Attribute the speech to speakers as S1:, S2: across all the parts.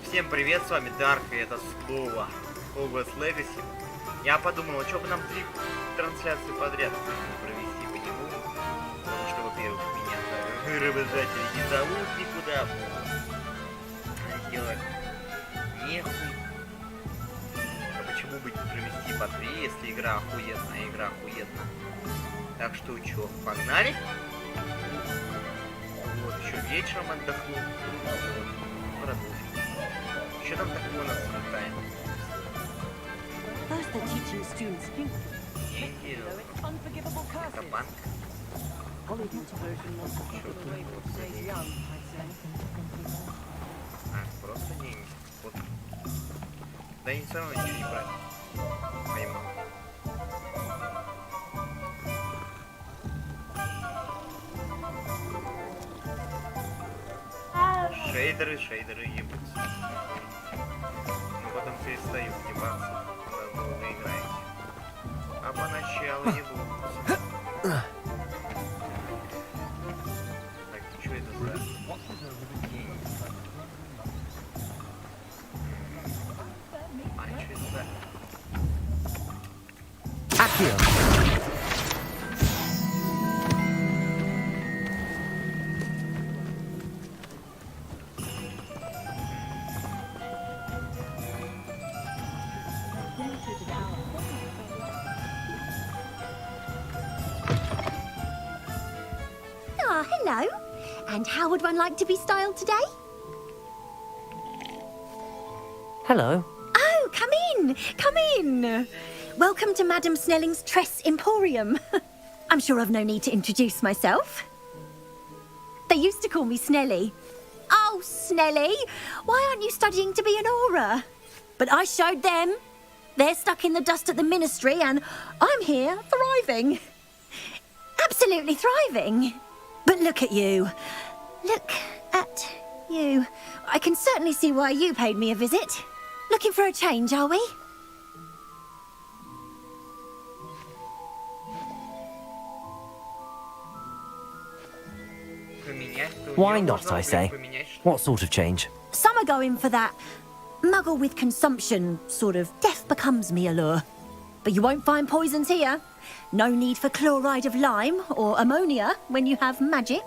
S1: Всем привет, с вами Дарк, и это снова Hogwarts Legacy. Я подумал, что бы нам 3 трансляции подряд провести по нему. Потому что, во-первых, меня работодатели не зовут никуда. Делать нехуй. А почему бы не провести по 3, если игра охуенная, Так что, чё, погнали? Вот, еще вечером отдохну. Продолжим. Что там такое у нас тайм? Это банк. А, просто деньги. Вот. Да и все равно ничего не брать. Пойму. Шейдеры ебутся. Но потом перестают ебаться, когда долго играете. А поначалу ебутся. Так, что это за... А, что это за...
S2: Акио!
S3: Hello. And how would one like to be styled today?
S2: Hello.
S3: Oh, come in. Come in. Welcome to Madame Snelling's Tress Emporium. I'm sure I've no need to introduce myself. They used to call me Snelly. Oh, Snelly, why aren't you studying to be an aura? But I showed them. They're stuck in the dust at the ministry and I'm here thriving. Absolutely thriving. But look at you. Look at you. I can certainly see why you paid me a visit. Looking for a change, are we?
S2: Why not, I say? What sort of change?
S3: Some are going for that muggle with consumption, sort of death becomes me allure. But you won't find poisons here. No need for chloride of lime or ammonia when you have magic.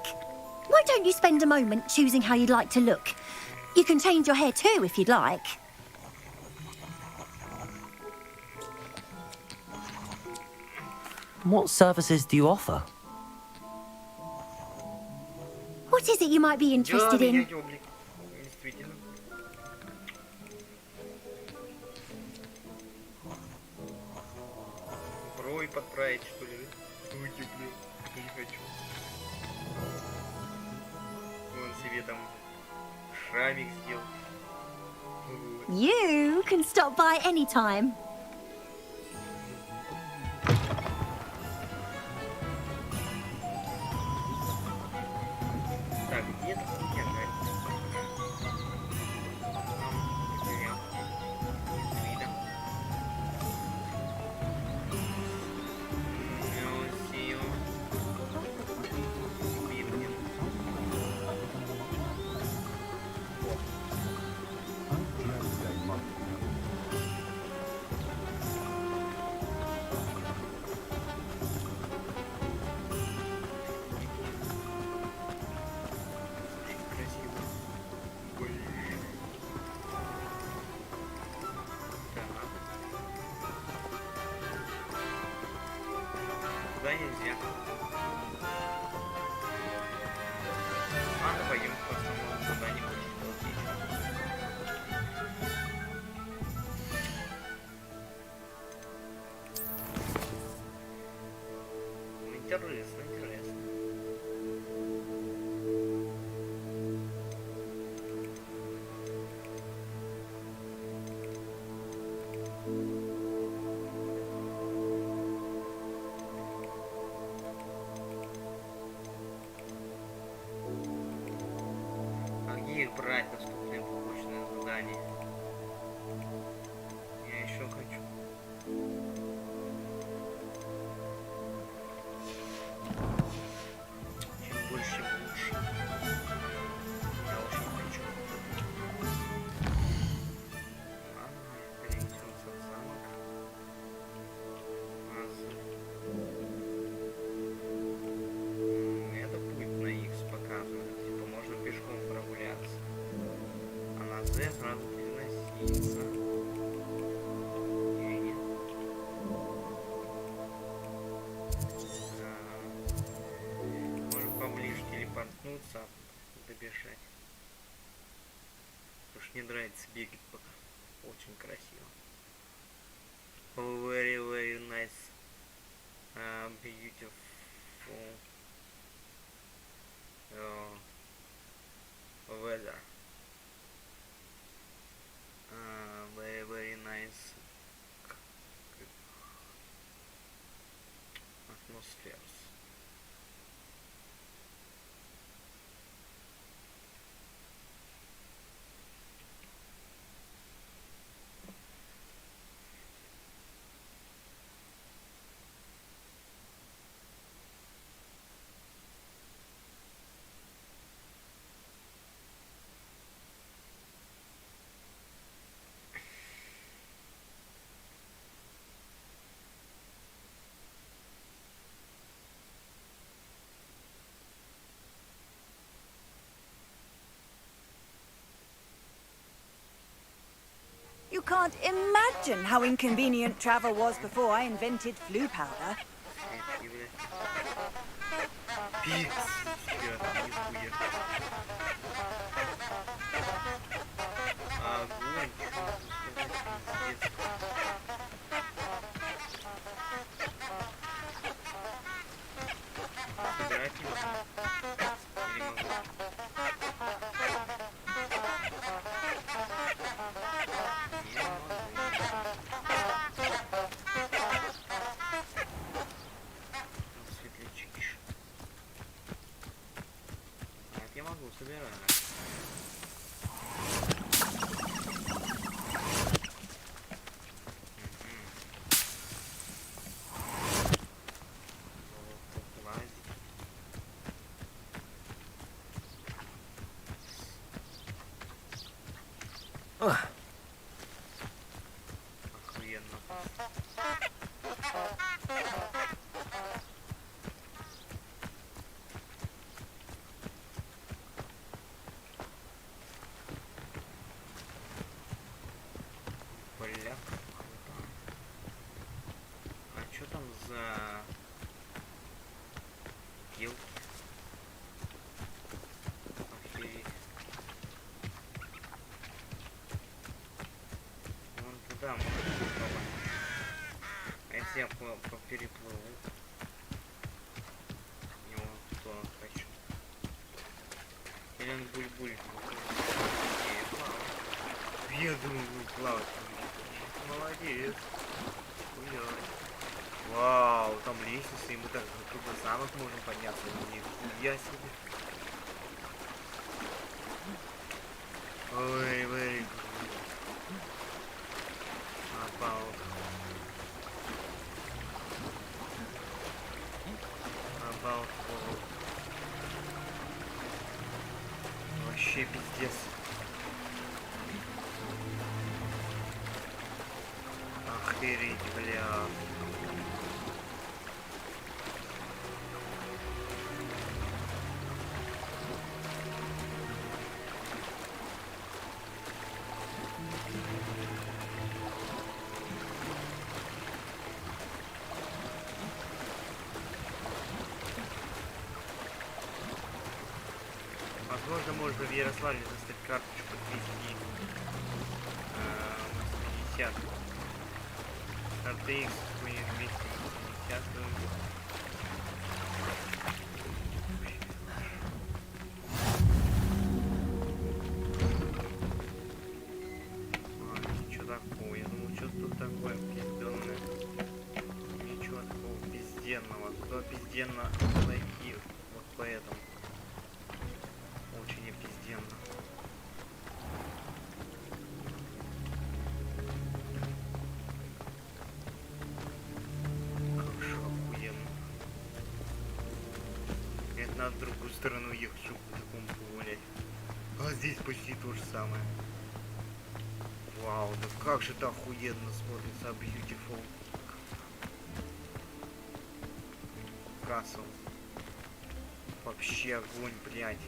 S3: Why don't you spend a moment choosing how you'd like to look? You can change your hair too if you'd like.
S2: What services do you offer?
S3: What is it you might be interested in?
S1: Брови подправить, что ли? Руки, блин, не хочу. Он себе там шрамик сделал.
S3: You can stop by any time.
S1: Так, где-то я туда нельзя. Ладно, пойдем по основному куда-нибудь. Интересно. Их брать наступное побочное задание. Я еще хочу. телепортнуться. Или нет? Можно поближе телепортнуться, добежать. Потому что мне нравится бегать пока. Очень красиво. Very, very nice. Beautiful. Weather. Very, very nice. Atmospheres.
S4: You can't imagine how inconvenient travel was before I invented flu powder.
S1: Я могу собирать. Охуенно. Бля, круто. А что там за елки? Охереть. Вон туда можно попробовать. А если я переплыву? Не вон туда хочу. Или он буль-буль. Я думаю, плавать. Молодец. Хуя. Вау, там лестница, и мы так туда замок можем подняться. Нихуя себе. Ой, very good. About. Вообще пиздец. Охереть, бля. Возможно, можно в Ярославле достать карточку 200 50. RTX какой-нибудь 250. Ничего такого. Я думал, что тут такое пизденное. Ничего такого пизденного. Кто пизденно найти вот поэтому. Очень пизденно. Хорошо, охуенно. Это надо в другую сторону ехать, чтобы по такому погулять. А здесь почти то же самое. Вау, да как же это охуенно смотрится, beautiful. Castle. Вообще огонь, блядь.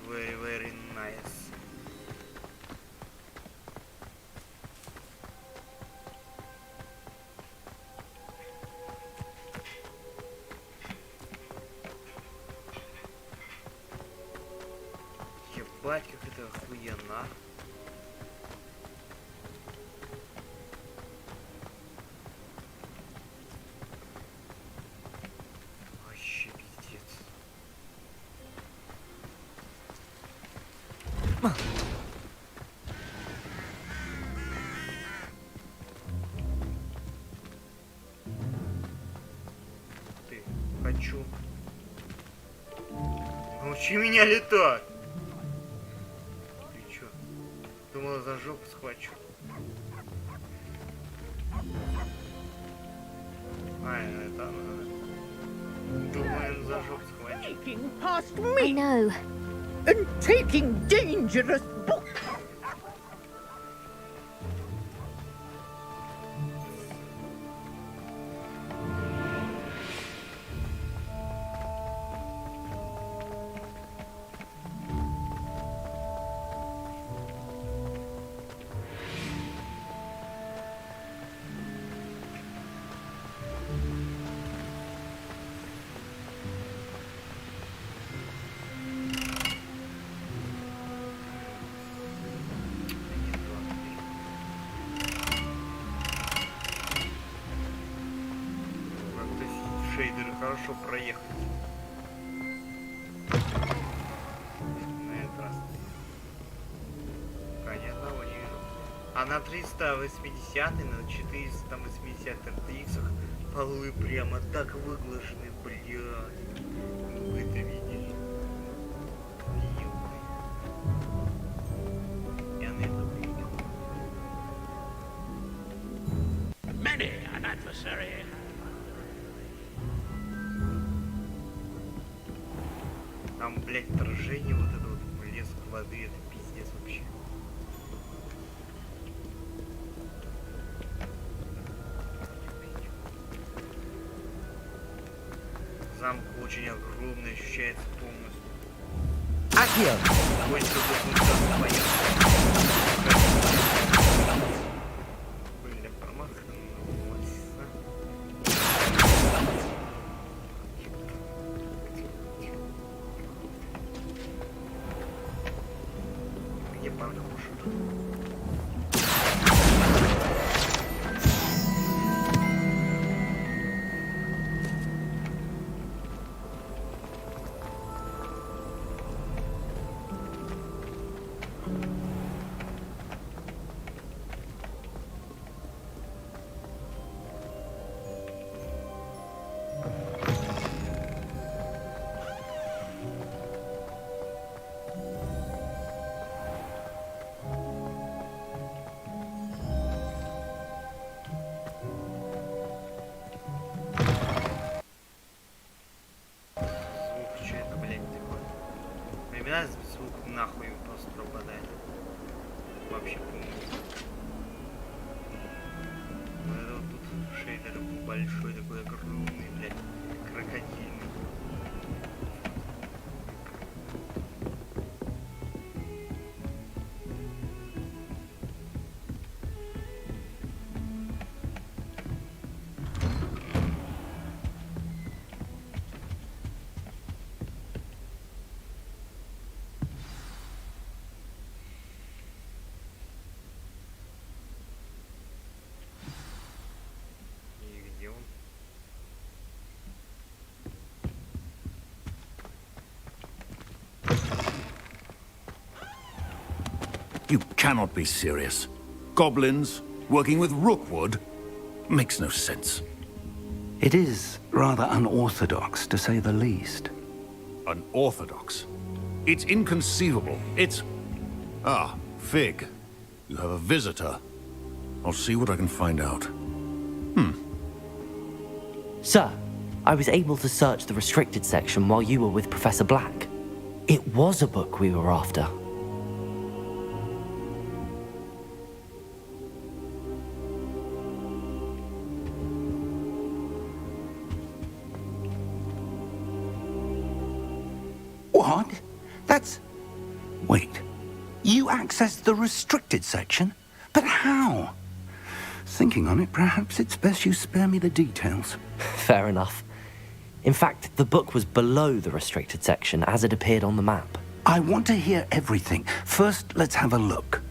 S1: Very, very nice. ебать, как это охуенно. Вообще пиздец. Ты, хочу. Научи меня летать. Ты чё? Думала, за жопу схвачу. Это она. Думаю, за жопу схвачу.
S5: Sneaking past
S3: I
S5: me
S3: know.
S5: and taking dangerous books.
S1: Как-то шейдеры хорошо проехать. На этот раз. Пока одного не вижу. А на 380 на 480 RTX полы прямо так выглажены, блядь. Вы это видели? Ёбаный. Я на это видел.
S5: Many an adversary.
S1: Там, блядь, вторжение, вот это вот блеск воды, это пиздец вообще. Замок очень огромный, ощущается полностью.
S2: Accio!
S1: Хоть что-то тут там поехал. Бля, промахнулась. Где паркуш? Времена звук нахуй просто пропадает. Вообще полностью. Вот это вот тут шейдер большой, такой огромный, блядь, крокодильный. И где он?
S6: You cannot be serious. Goblins working with Rookwood makes no sense.
S7: It is rather unorthodox, to say the least.
S6: Unorthodox. It's inconceivable. It's... Ah, Fig. You have a visitor. I'll see what I can find out.
S2: Sir, I was able to search the restricted section while you were with Professor Black. It was a book we were after.
S7: What? That's... Wait. You accessed the restricted section? But how? Thinking on it, perhaps it's best you spare me the details.
S2: Fair enough. In fact, the book was below the restricted section as it appeared on the map.
S7: I want to hear everything. First, let's have a look.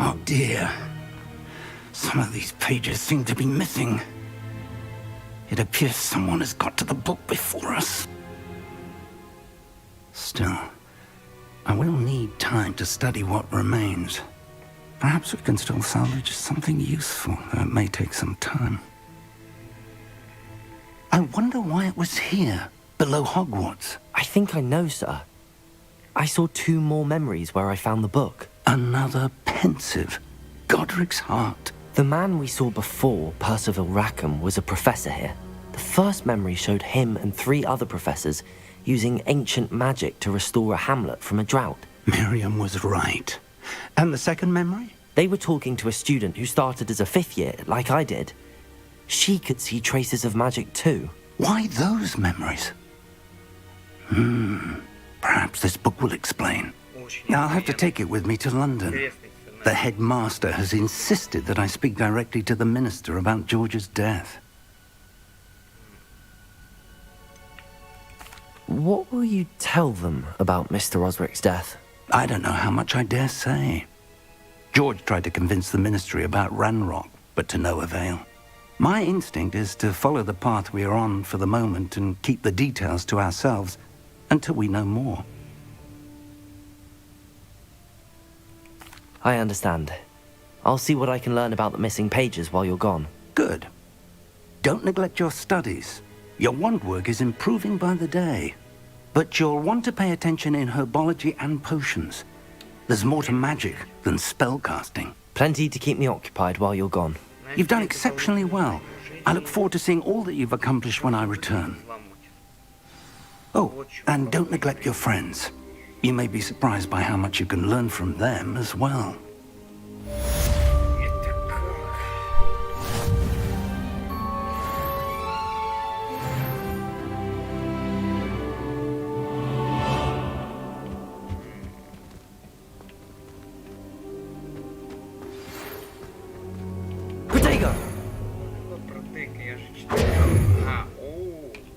S7: Oh dear. Some of these pages seem to be missing. It appears someone has got to the book before us. Still, I will need time to study what remains. Perhaps we can still salvage something useful, though it may take some time. I wonder why it was here, below Hogwarts.
S2: I think I know, sir. I saw 2 more memories where I found the book.
S7: Another pensive. Godric's heart.
S2: The man we saw before, Percival Rackham, was a professor here. The first memory showed him and 3 other professors using ancient magic to restore a hamlet from a drought.
S7: Miriam was right. And the second memory?
S2: They were talking to a student who started as a 5th year, like I did. She could see traces of magic too.
S7: Why those memories? Perhaps this book will explain. I'll have to take it with me to London. The headmaster has insisted that I speak directly to the minister about George's death.
S2: What will you tell them about Mr. Osric's death?
S7: I don't know how much I dare say. George tried to convince the ministry about Ranrock, but to no avail. My instinct is to follow the path we are on for the moment and keep the details to ourselves until we know more.
S2: I understand. I'll see what I can learn about the missing pages while you're gone.
S7: Good. Don't neglect your studies. Your wand work is improving by the day. But you'll want to pay attention in herbology and potions. There's more to magic than spellcasting.
S2: Plenty to keep me occupied while you're gone.
S7: You've done exceptionally well. I look forward to seeing all that you've accomplished when I return. Oh, and don't neglect your friends. You may be surprised by how much you can learn from them as well.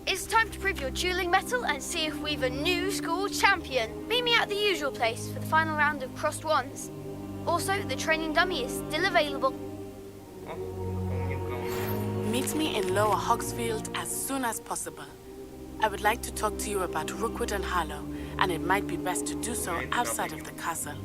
S8: It's time to prove your dueling mettle and see if we've a new school champion. Meet me at the usual place for the final round of crossed wands. Also, the training dummy is still available.
S9: Meet me in Lower Hogsfield as soon as possible. I would like to talk to you about Rookwood and Harlow, and it might be best to do so outside of the castle.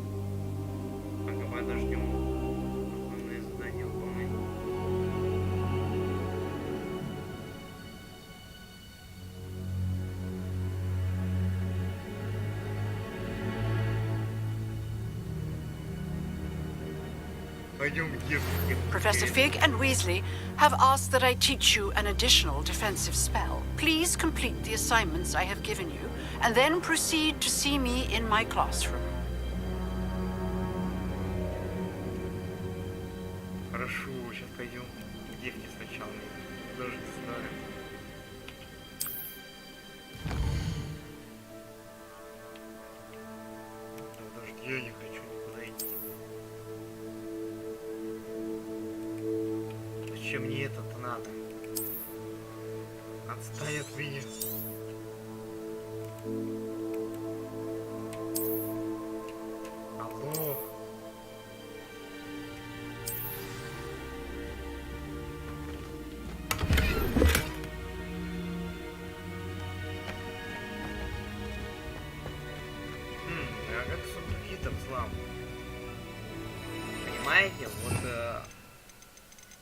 S10: Professor Fig and Weasley have asked that I teach you an additional defensive spell. Please complete the assignments I have given you, and then proceed to see me in my classroom.
S1: Хорошо, сейчас пойдем к девке сначала. Даже не знаю. Подожди, я не хочу никуда идти. Зачем мне это-то надо? Отстань от меня. Алло. А как сундуки-то взламывают? Понимаете, вот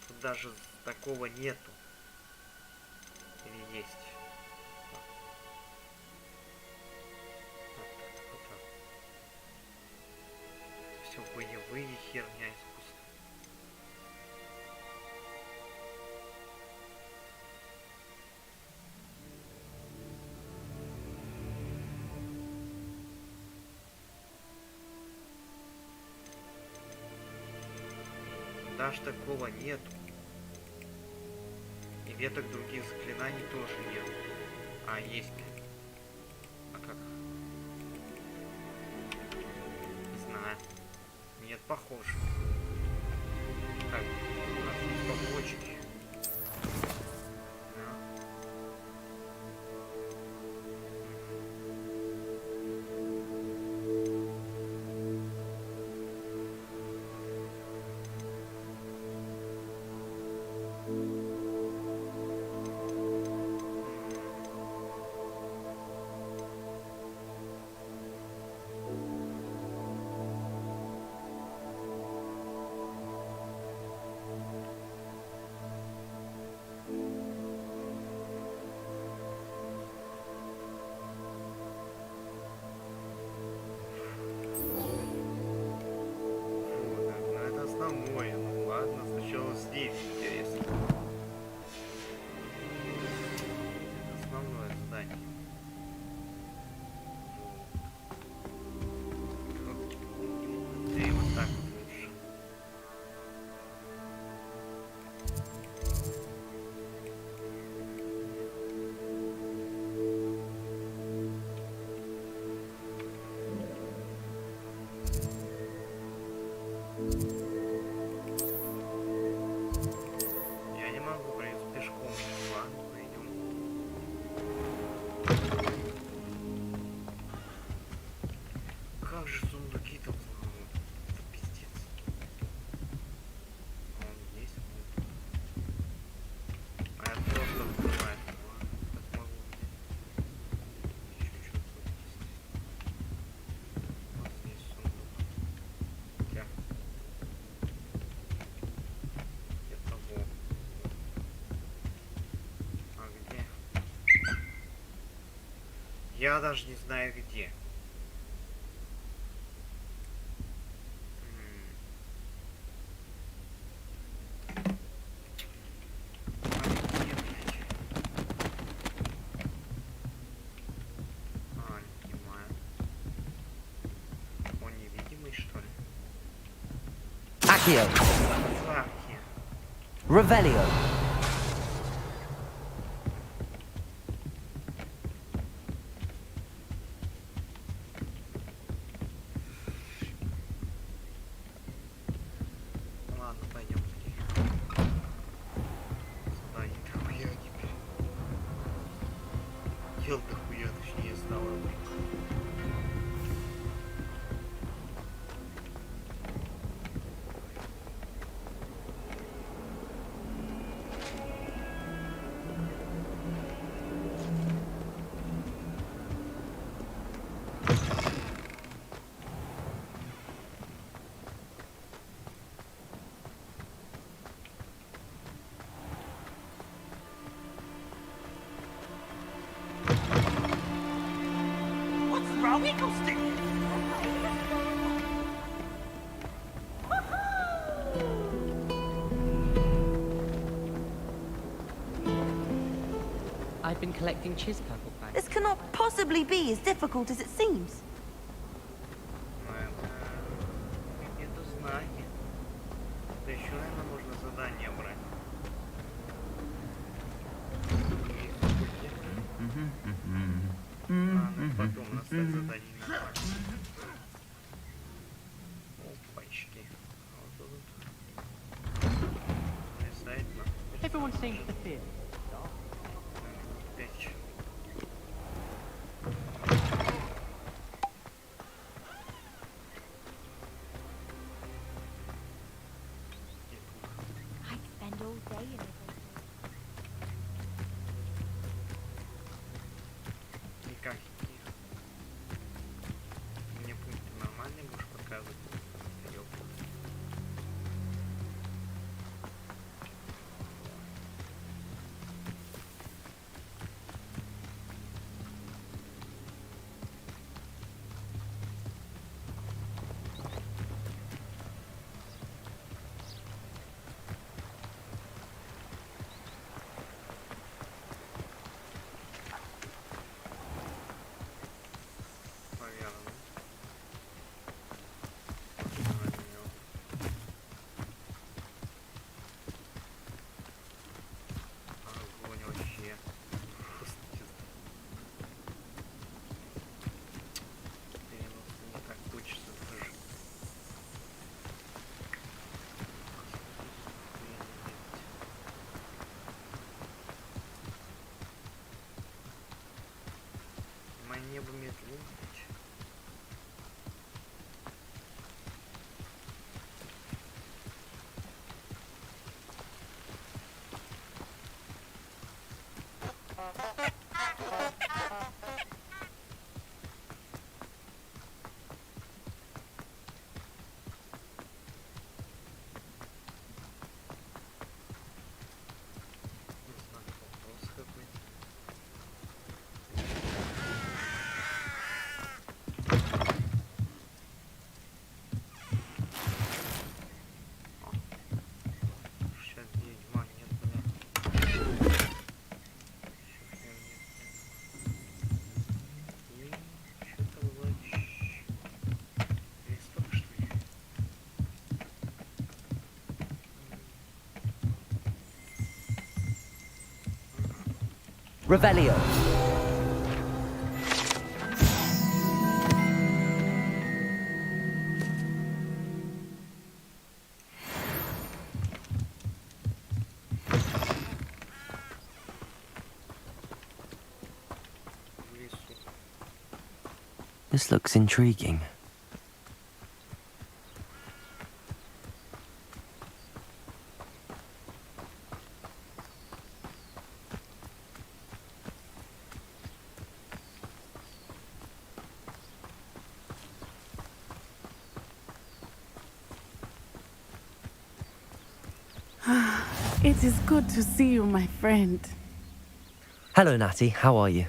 S1: тут даже такого нету. Или есть? Все боевые херня искусства. Даже такого нету. И веток других заклинаний тоже нет. А, есть. А как? Не знаю. Нет, похож. Так, у нас есть побочки. Основное, ну ладно, сначала здесь интересно. Это основное здание. Да и вот так лучше. Я не могу проехать пешком. Ладно, пойдем. Как же сундуки-то взломают? Это пиздец. Он здесь, вот. А я просто взломаю. Ладно, как могу взять. Еще что-то тут есть. Вот здесь сундук. Хотя. Где-то вот. А где? Я даже не знаю где. А, не понимаю. Он невидимый, что ли?
S2: Accio.
S1: Фларки.
S2: Revelio.
S1: Ладно, пойдем. Сюда не дохуя теперь. Дел дохуя, точнее, стало.
S11: I've been collecting Chiz purple bags.
S3: This cannot possibly be as difficult as it seems.
S1: Это знание. Да еще, наверное, можно задание брать. Ладно, потом у нас так заданий не хватит. Опачки. А вот тут. Листает на.
S11: Everyone seems to fear.
S1: Опять.
S3: I'd spend all day in it.
S1: Никак. Мне пункты нормальные будешь показывать. Ёлка.
S2: Revelio. This looks intriguing.
S9: It is good to see you, my friend.
S2: Hello, Natty. How are you?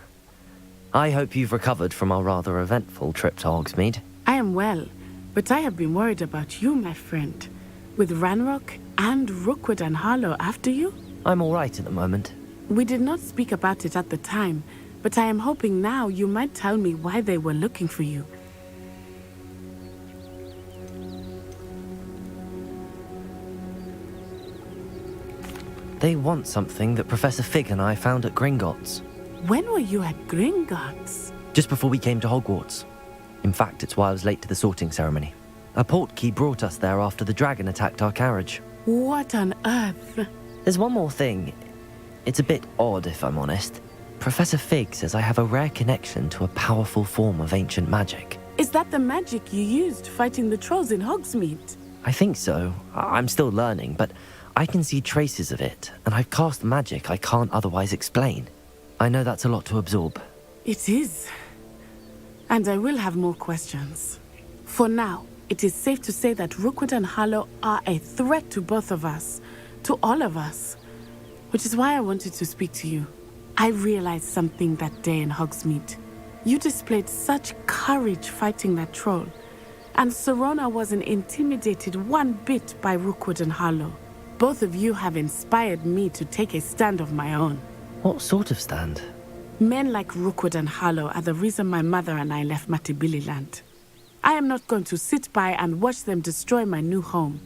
S2: I hope you've recovered from our rather eventful trip to Hogsmeade.
S9: I am well, but I have been worried about you, my friend. With Ranrock and Rookwood and Harlow after you?
S2: I'm all right at the moment.
S9: We did not speak about it at the time, but I am hoping now you might tell me why they were looking for you.
S2: They want something that Professor Fig and I found at Gringotts.
S9: When were you at Gringotts?
S2: Just before we came to Hogwarts. In fact, it's why I was late to the sorting ceremony. A portkey brought us there after the dragon attacked our carriage.
S9: What on earth?
S2: There's one more thing. It's a bit odd, if I'm honest. Professor Fig says I have a rare connection to a powerful form of ancient magic.
S9: Is that the magic you used fighting the trolls in Hogsmeade?
S2: I think so. I'm still learning, but I can see traces of it, and I've cast magic I can't otherwise explain. I know that's a lot to absorb.
S9: It is. And I will have more questions. For now, it is safe to say that Rookwood and Harlow are a threat to both of us, to all of us. Which is why I wanted to speak to you. I realized something that day in Hogsmeade. You displayed such courage fighting that troll, and Serona wasn't intimidated one bit by Rookwood and Harlow. Both of you have inspired me to take a stand of my own.
S2: What sort of stand?
S9: Men like Rookwood and Harlow are the reason my mother and I left Matibili Land. I am not going to sit by and watch them destroy my new home.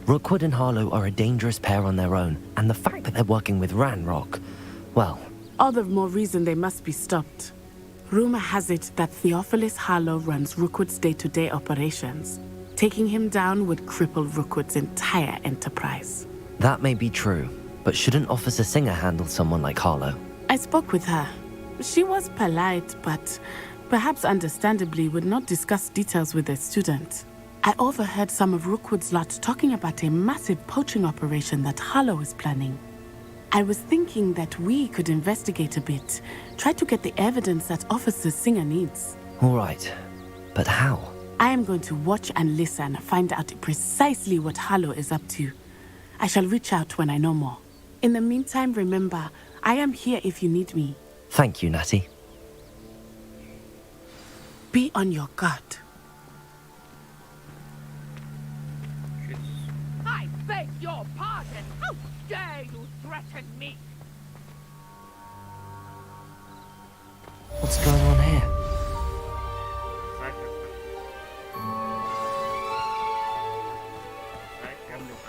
S2: Rookwood and Harlow are a dangerous pair on their own, and the fact that they're working with Ranrock, well...
S9: All the more reason they must be stopped. Rumor has it that Theophilus Harlow runs Rookwood's day-to-day operations. Taking him down would cripple Rookwood's entire enterprise.
S2: That may be true, but shouldn't Officer Singer handle someone like Harlow?
S9: I spoke with her. She was polite, but perhaps understandably would not discuss details with a student. I overheard some of Rookwood's lot talking about a massive poaching operation that Harlow is planning. I was thinking that we could investigate a bit, try to get the evidence that Officer Singer needs.
S2: All right, but how?
S9: I am going to watch and listen, find out precisely what Harlow is up to. I shall reach out when I know more. In the meantime, remember, I am here if you need me.
S2: Thank you, Natty.
S9: Be on your guard.
S5: I beg your pardon. How dare you threaten me?
S2: What's going on here?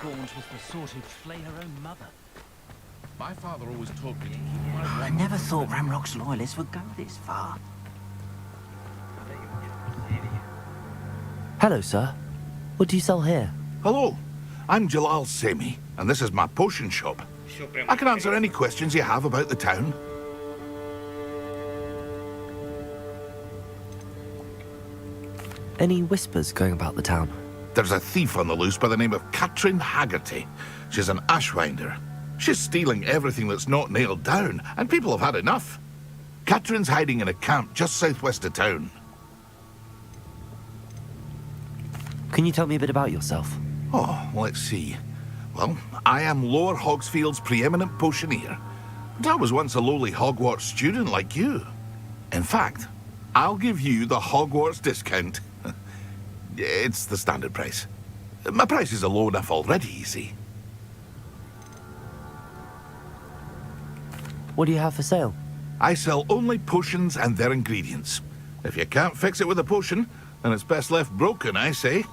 S12: Gaunt was the sort who'd flay her own mother.
S6: My father always told me...
S7: I never thought Ramrock's loyalists would go this far.
S2: Hello, sir. What do you sell here?
S13: Hello, I'm Jalal Semi, and this is my potion shop. I can answer any questions you have about the town.
S2: Any whispers going about the town?
S13: There's a thief on the loose by the name of Katrin Haggerty. She's an ashwinder. She's stealing everything that's not nailed down, and people have had enough. Katrin's hiding in a camp just southwest of town.
S2: Can you tell me a bit about yourself?
S13: Oh, let's see. Well, I am Lower Hogsfield's preeminent potioneer. But I was once a lowly Hogwarts student like you. In fact, I'll give you the Hogwarts discount. It's the standard price. My prices are low enough already, you see.
S2: What do you have for sale?
S13: I sell only potions and their ingredients. If you can't fix it with a potion, then it's best left broken, I say.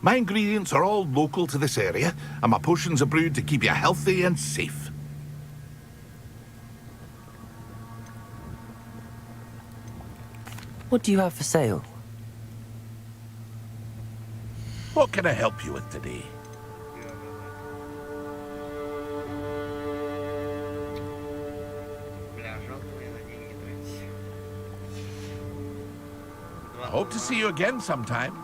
S13: My ingredients are all local to this area, and my potions are brewed to keep you healthy and safe.
S2: What do you have for sale?
S13: What can I help you with today? I hope to see you again sometime.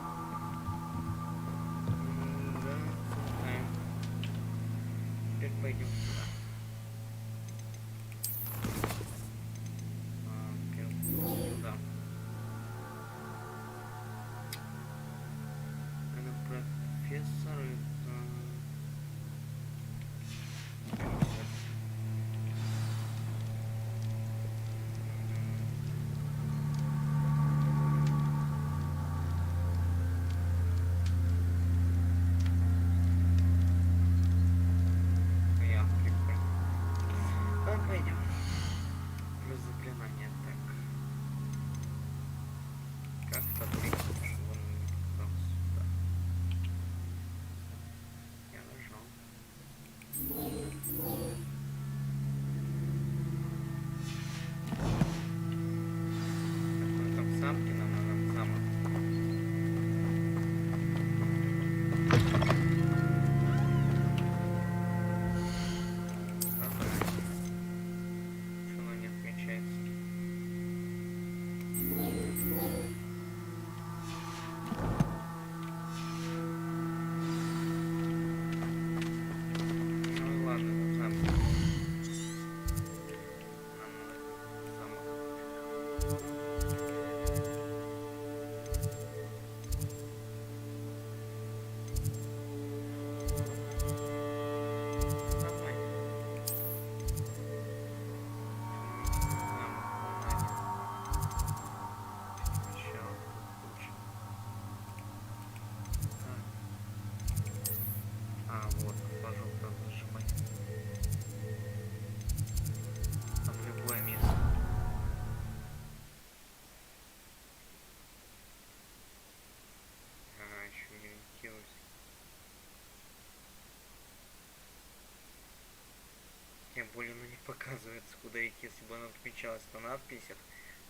S1: Тем более она не показывается, куда идти, если бы она отмечалась на надписях,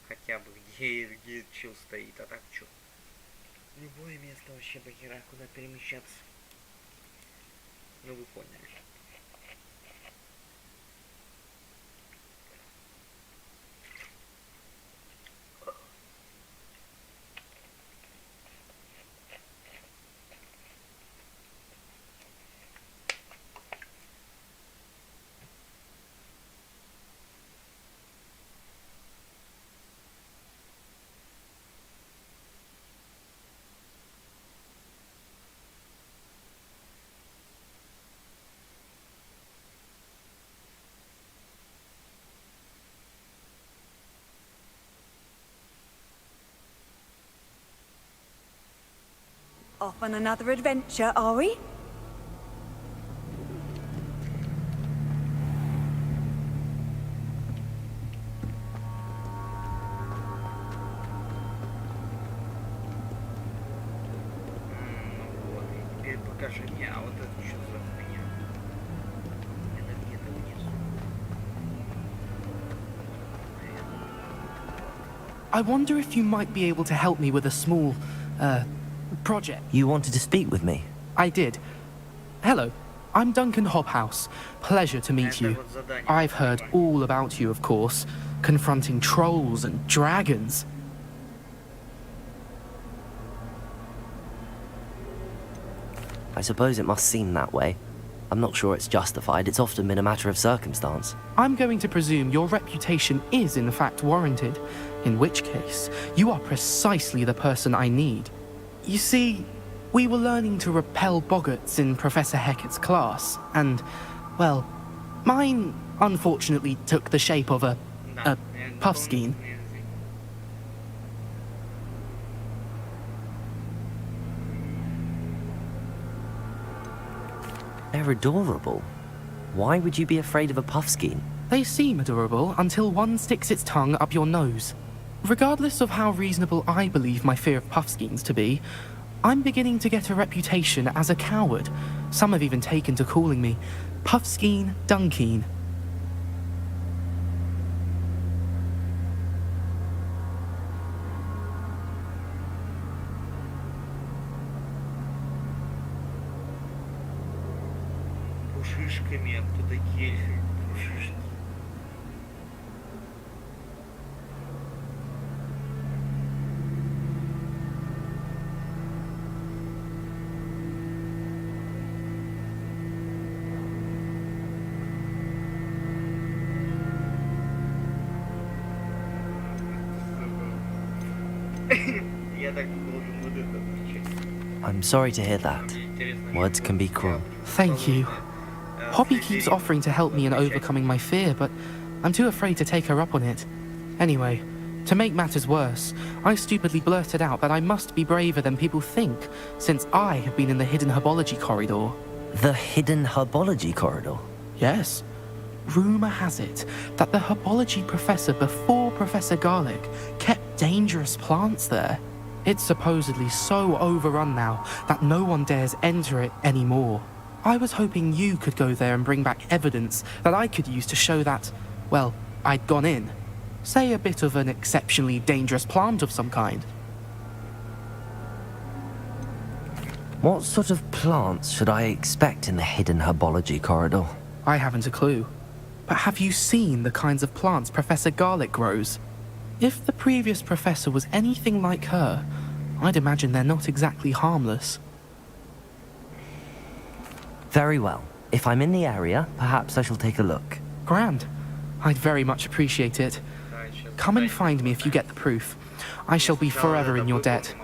S1: хотя бы где чел стоит, а так чё? Любое место вообще до хера, куда перемещаться. Ну вы поняли.
S4: Off on another adventure, are we?
S1: Ну вот, и теперь покажи мне, а вот это что за хуйня? Это где-то внизу.
S14: I wonder if you might be able to help me with a small, project.
S2: You wanted to speak with me?
S14: I did. Hello, I'm Duncan Hobhouse. Pleasure to meet you. I've heard all about you, of course, confronting trolls and dragons.
S2: I suppose it must seem that way. I'm not sure it's justified. It's often been a matter of circumstance.
S14: I'm going to presume your reputation is in fact warranted, in which case, you are precisely the person I need. You see, we were learning to repel boggarts in Professor Hecat's class, and, well, mine unfortunately took the shape of a puffskein.
S2: They're adorable. Why would you be afraid of a puffskein?
S14: They seem adorable until one sticks its tongue up your nose. Regardless of how reasonable I believe my fear of puffskeins to be, I'm beginning to get a reputation as a coward. Some have even taken to calling me Puffskein Dunkeen.
S1: Пушишками, а кто такие эльфы? Пушишки. Я так должен вот это отвечать.
S2: I'm sorry to hear that. Words can be cruel.
S14: Thank you. Poppy keeps offering to help me in overcoming my fear, but I'm too afraid to take her up on it. Anyway, to make matters worse, I stupidly blurted out that I must be braver than people think, since I have been in the hidden herbology corridor.
S2: The hidden herbology corridor?
S14: Yes. Rumour has it that the herbology professor before Professor Garlic kept dangerous plants there. It's supposedly so overrun now that no one dares enter it anymore. I was hoping you could go there and bring back evidence that I could use to show that, well, I'd gone in. Say a bit of an exceptionally dangerous plant of some kind.
S2: What sort of plants should I expect in the hidden herbology corridor?
S14: I haven't a clue. But have you seen the kinds of plants Professor Garlic grows? If the previous professor was anything like her, I'd imagine they're not exactly harmless.
S2: Very well. If I'm in the area, perhaps I shall take a look.
S14: Grand. I'd very much appreciate it. Come and find me if you get the proof. I shall be forever in your debt.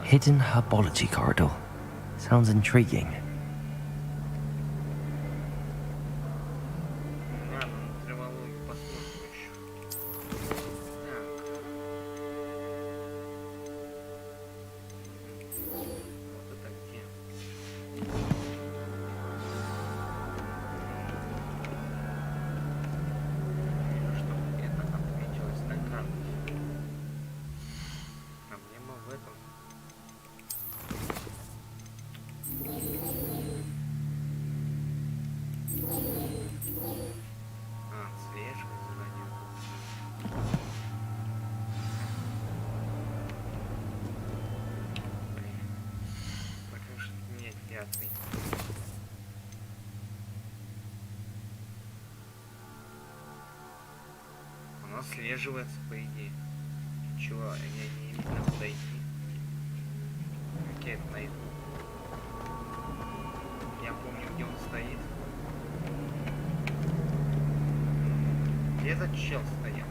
S2: Hidden herbology corridor. Sounds intriguing.
S1: Оно слеживается, по идее. Чего? Я не видно куда идти. Как я это найду? Я помню, где он стоит. Где этот чел стоял?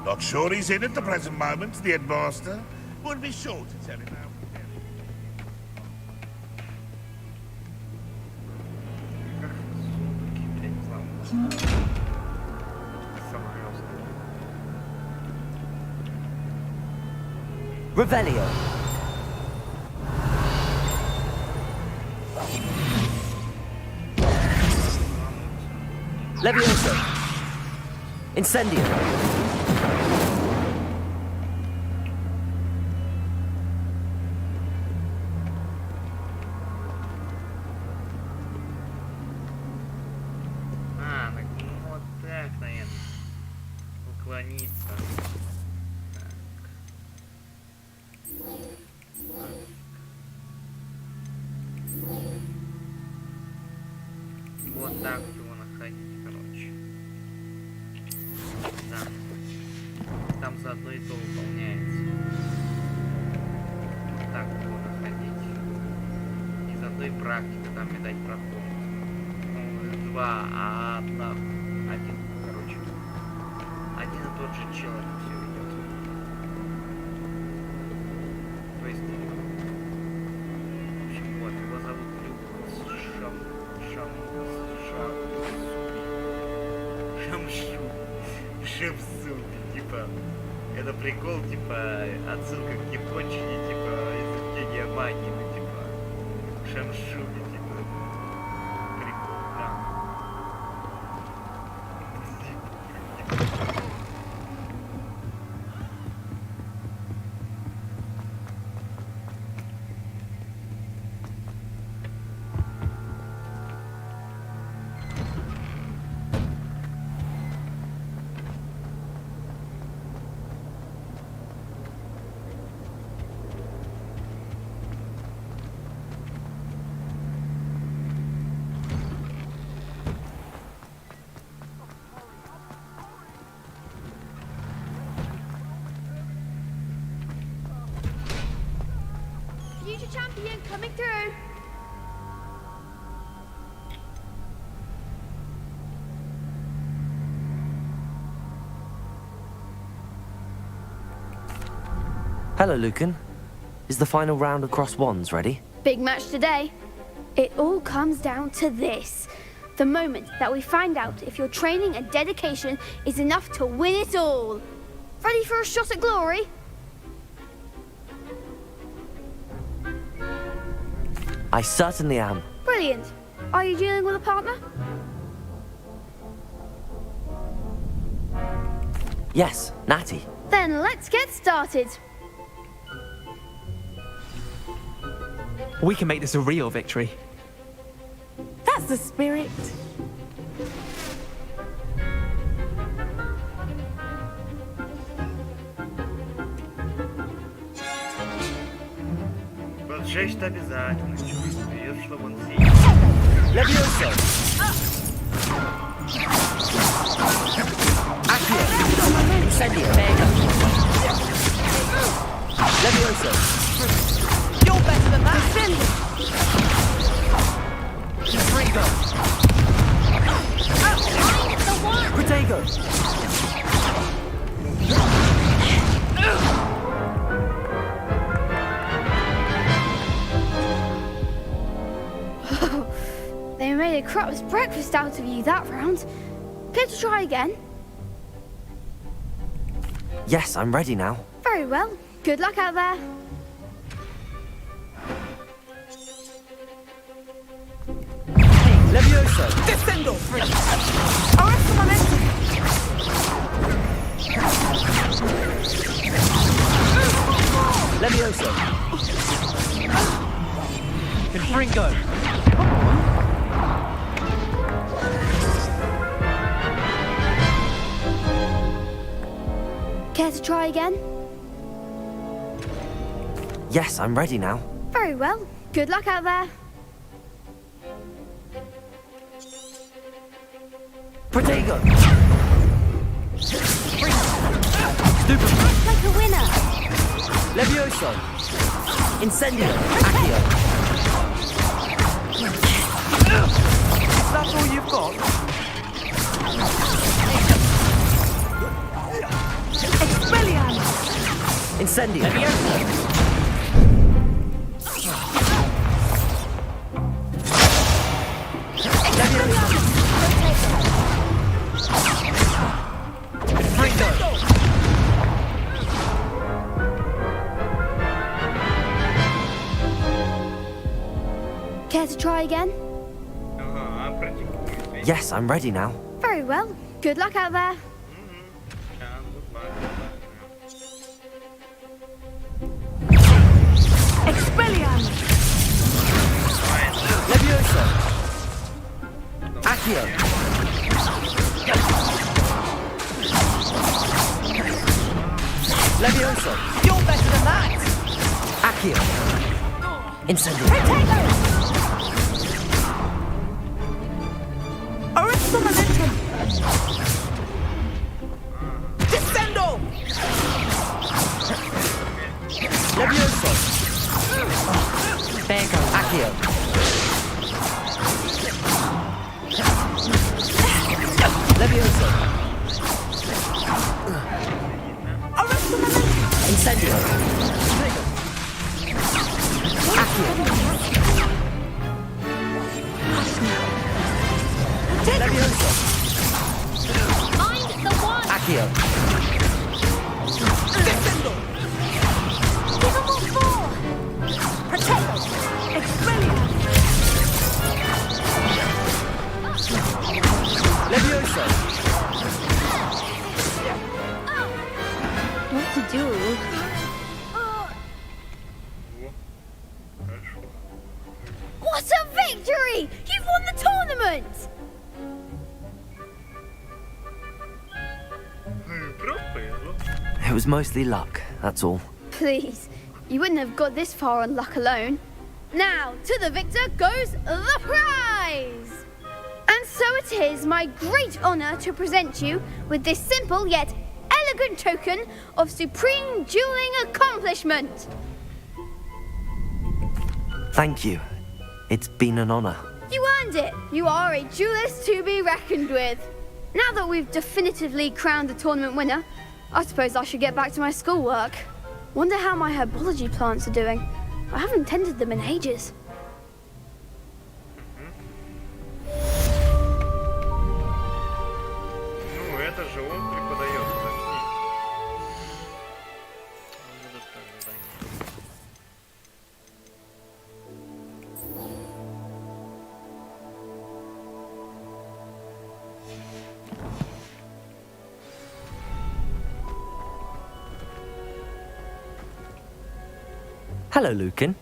S15: Not sure he's in at the present moment, the headmaster. Would be sure to tell him how.
S2: Revelio. Levioso. Incendio.
S1: Уклониться. Вот так его находить, короче. Да. Там заодно и то выполняется. Вот так его находить. И заодно и практика там, видать, проходит. Ну, два, а одна. Один, короче. Один и тот же человек все ведет. То есть Зачем ссылки? Типа, это прикол, типа, отсылка к япончине, типа, изучение магии, ну, типа, шамшуги, типа, прикол, да.
S8: Future champion coming through.
S2: Hello, Lucan. Is the final round of Cross Wands ready?
S8: Big match today. It all comes down to this. The moment that we find out if your training and dedication is enough to win it all. Ready for a shot at glory?
S2: I certainly am.
S8: Brilliant. Are you dealing with a partner?
S2: Yes, Natty.
S8: Then let's get started.
S14: We can make this a real victory.
S9: That's the spirit.
S1: Поджечь-то обязательно, чувствую, чтобы он сидел.
S2: Levioso! Accio! Incendio! Levioso!
S4: You're better than that.
S2: Frigo! Protego!
S8: They made a crap's breakfast out of you that round. Care to try again?
S2: Yes, I'm ready now.
S8: Very well. Good luck out there.
S2: Levioso!
S4: Descendo. Arrest the momentum.
S2: Levioso! Confringo!
S8: Care to try again?
S2: Yes, I'm ready now.
S8: Very well. Good luck out there.
S2: Protego! Stupid!
S8: Act like a winner.
S2: Levioso! Incendio! Accio! That's all you've got?
S4: Expelliarmus.
S2: Incendio!
S8: Care to try again?
S2: Yes, I'm ready now.
S8: Very well. Good luck out there.
S4: Expelliarmus.
S2: Levioso! Accio! Levioso!
S4: You're better than that.
S2: Accio! Incendio!
S4: Arrest the momentum. Descendo.
S2: Levioso! Bego! Accio! Levioso!
S4: Arrest the momentum.
S2: Incendio! Accio! Levioso!
S8: Find the one.
S2: Accio! was mostly luck, that's all.
S8: Please, you wouldn't have got this far on luck alone. Now, to the victor goes the prize! And so it is my great honor to present you with this simple yet elegant token of supreme dueling accomplishment.
S2: Thank you. It's been an honor.
S8: You earned it. You are a duelist to be reckoned with. Now that we've definitively crowned the tournament winner, I suppose I should get back to my schoolwork. Wonder how my herbology plants are doing. I haven't tended them in ages.
S1: Ну, это же он преподает, подожди.
S2: Hello, Lucan.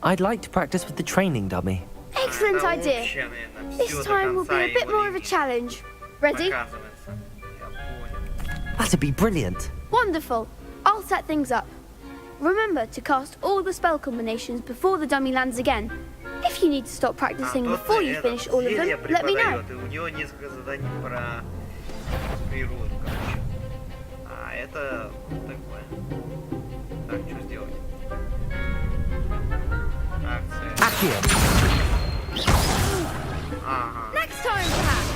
S2: I'd like to practice with the training dummy.
S8: Excellent idea. This time will be a bit more of a challenge. Ready?
S2: That'd be brilliant.
S8: Wonderful. I'll set things up. Remember to cast all the spell combinations before the dummy lands again. If you need to stop practicing before you finish all of them, let me know.
S1: У него несколько заданий про природу, короче. А это такое. Так, что сделать? Акция. Ага.
S8: Next time, perhaps.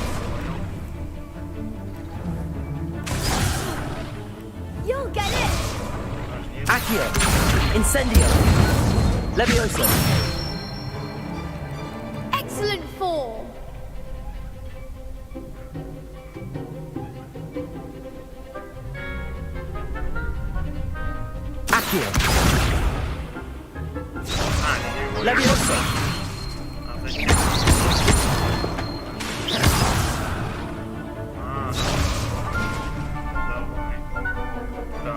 S8: You'll get it.
S2: Accio. Incendio. Levioso.
S8: Excellent form.
S2: Accio. Levioso.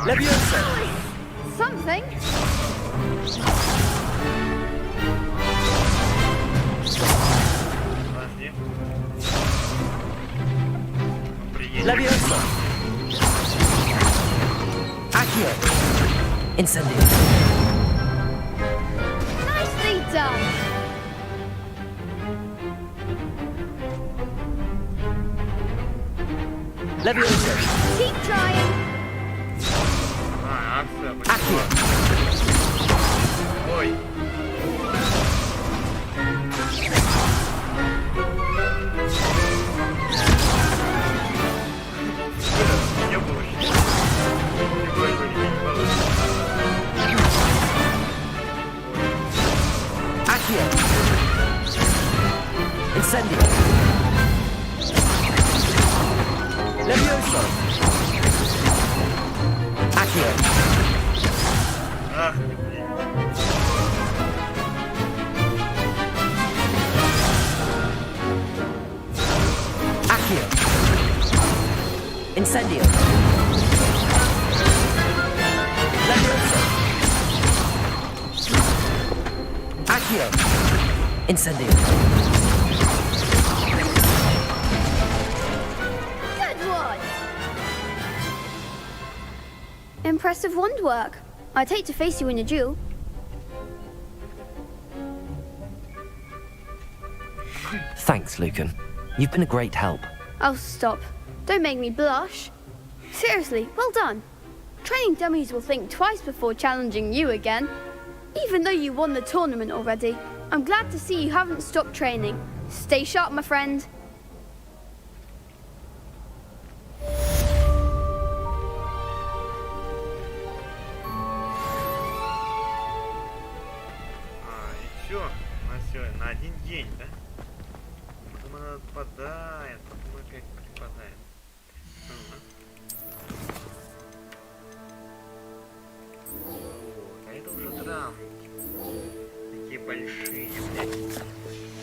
S2: Levioso.
S8: Something.
S2: Levioso. Accio. Incendio.
S8: Nicely done.
S2: Levioso.
S8: Keep trying.
S2: Accio.
S1: Ой. Не было.
S2: Accio. Incendio. Levioso. Accio.
S1: Ах, блин.
S2: Accio. Incendio. Levioso. Accio. Incendio.
S8: Good one. Impressive wand work. I'd hate to face you in a duel.
S2: Thanks, Lucan. You've been a great help.
S8: Oh, stop. Don't make me blush. Seriously, well done. Training dummies will think twice before challenging you again. Even though you won the tournament already, I'm glad to see you haven't stopped training. Stay sharp, my friend.
S1: И все, на один день, да? Потом она отпадает, потом опять припадает. Вот, а это уже травники. Такие большие, блядь.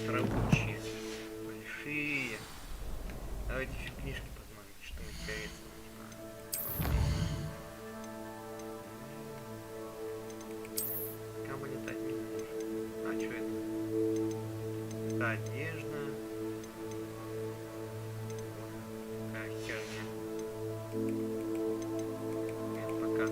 S1: Травучие. Большие. Давайте еще книжки посмотрим, что интересно. Кому летать не может. А что это? Это одежда. Какая херня. Это пока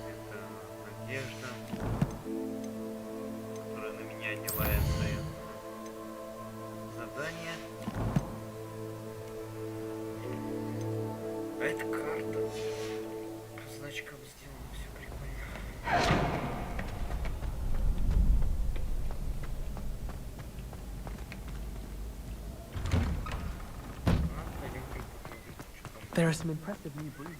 S1: Это одежда, которая на меня одевает дает задание. А это карта. По значкам сделано, все прикольно.
S11: There are some impressive new breeds.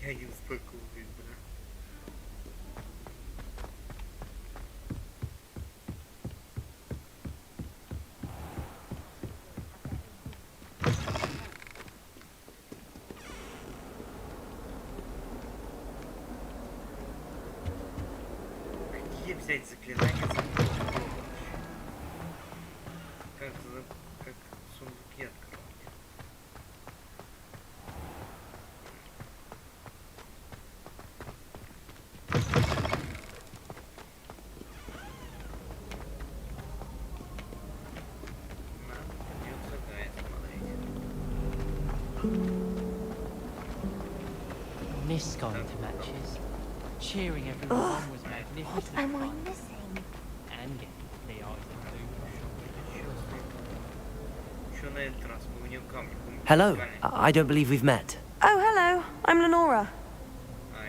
S11: Я не успокоюсь, бля. Где взять заклинание? Как сундуки открыть? Mist gone into matches. Cheering everyone on was magnificent.
S3: What am I missing?
S11: And getting the art
S2: Hello, I don't believe we've met.
S16: Oh, hello. I'm Lenora.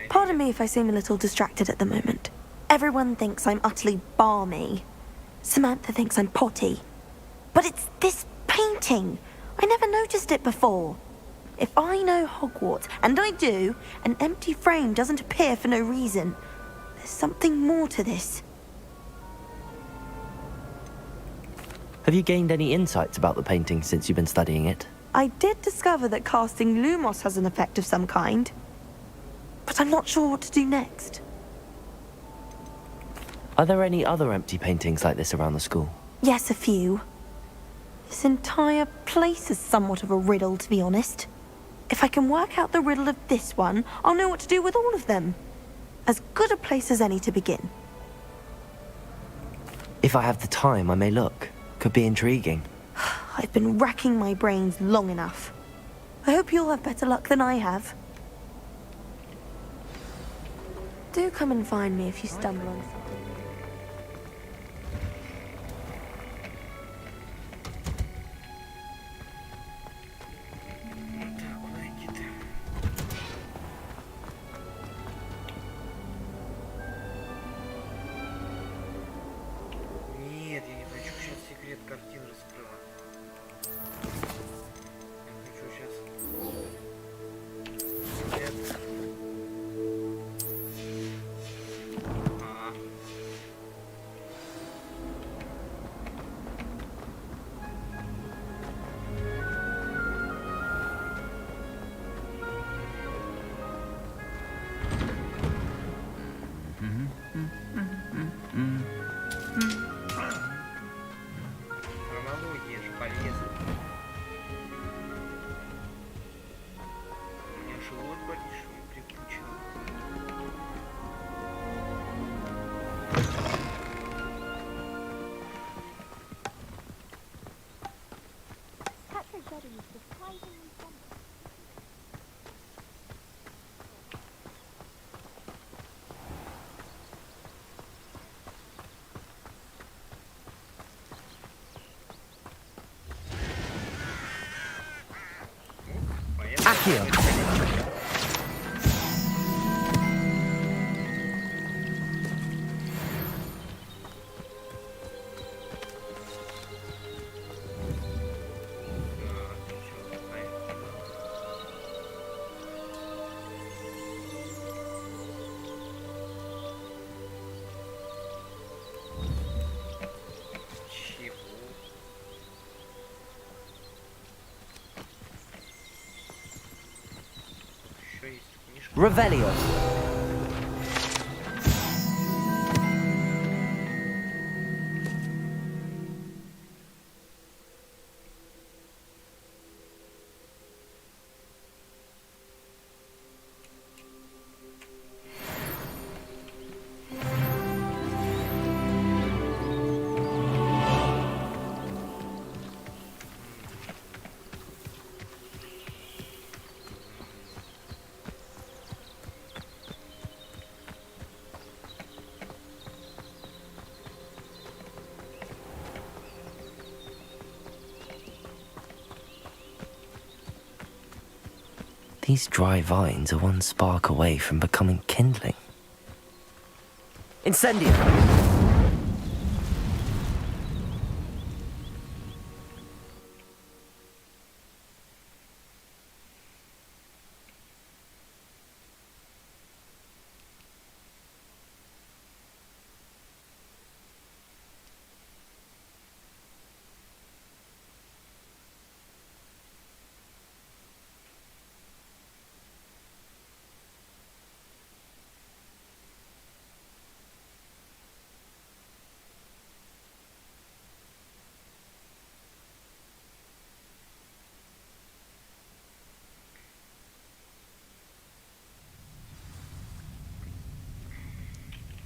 S16: Pardon me if I seem a little distracted at the moment. Everyone thinks I'm utterly balmy. Samantha thinks I'm potty. But it's this painting. I never noticed it before. If I know Hogwarts, and I do, an empty frame doesn't appear for no reason. There's something more to this.
S2: Have you gained any insights about the painting since you've been studying it?
S16: I did discover that casting Lumos has an effect of some kind. But I'm not sure what to do next.
S2: Are there any other empty paintings like this around the school?
S16: Yes, a few. This entire place is somewhat of a riddle, to be honest. If I can work out the riddle of this one, I'll know what to do with all of them. As good a place as any to begin.
S2: If I have the time, I may look. Could be intriguing.
S16: I've been racking my brains long enough. I hope you'll have better luck than I have. Do come and find me if you stumble on something.
S1: Нет, я не хочу сейчас секрет картин раскрывать. Я хочу сейчас секрет.
S2: Accio. Revelio. These dry vines are one spark away from becoming kindling. Incendio!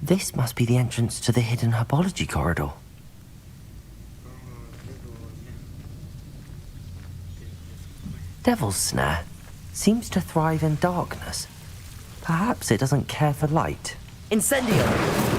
S2: This must be the entrance to the hidden herbology corridor. Devil's Snare seems to thrive in darkness. Perhaps it doesn't care for light. Incendio!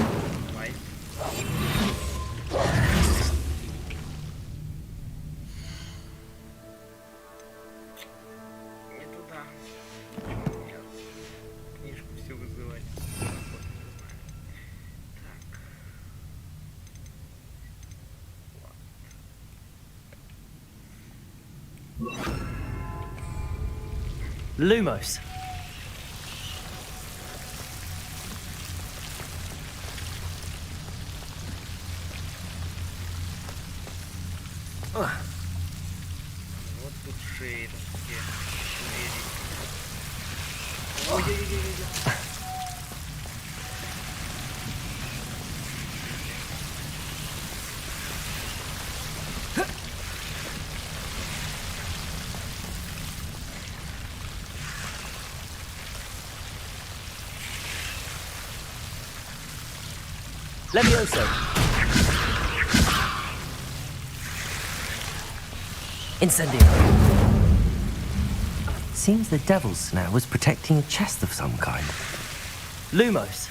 S2: Lumos.
S1: Вот тут шеи такие. Ой-ой-ой-ой-ой.
S2: Levioso. Incendio. Seems the Devil's Snare was protecting a chest of some kind. Lumos.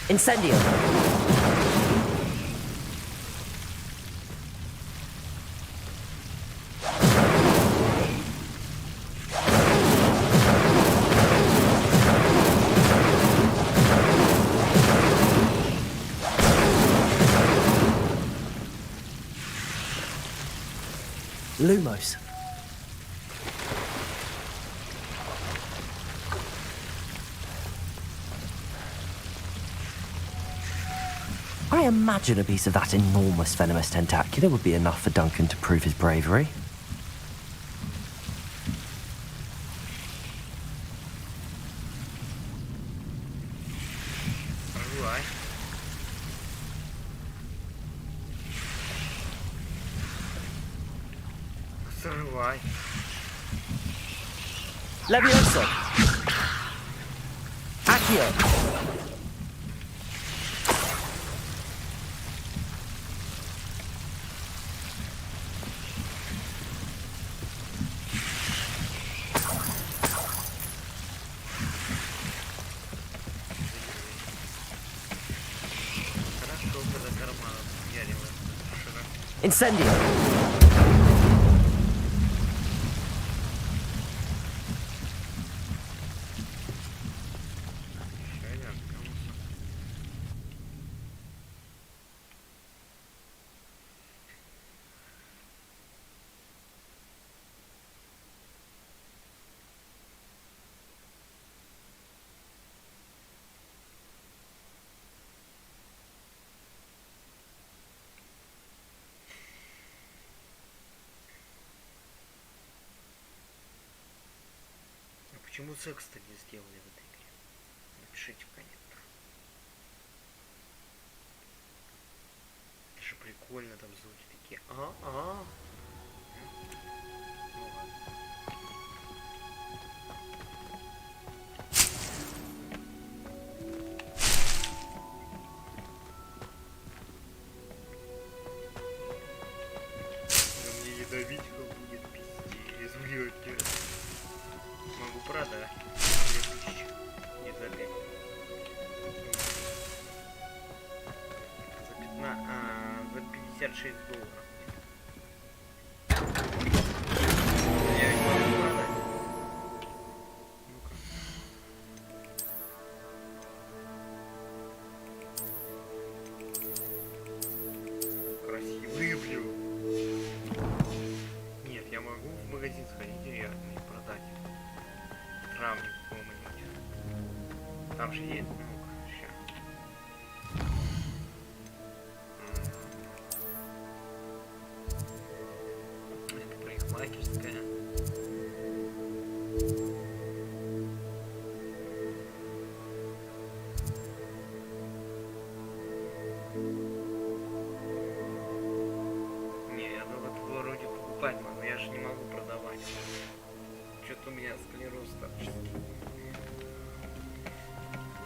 S2: Incendio. Lumos. I imagine a piece of that enormous venomous tentacular would be enough for Duncan to prove his bravery.
S1: Alright. Срывай.
S2: Levioso. Accio. Incendio!
S1: Почему секс-то не сделали в этой игре? Напишите в комментах. Это же прикольно, там звуки такие. Ну ладно. Но мне ядовитька будет пиздец, блядь. Могу продать. 2000. Не за 5. За 56 долларов. Я не могу продать. Ну-ка. Красивые, блю. Нет, я могу в магазин сходить и продать. Травник какого-нибудь. Там же есть, ну-ка, ща. Это парикмахерская. Не, я вот вроде покупать могу, я же не могу продавать. Что-то у меня склероз торчит.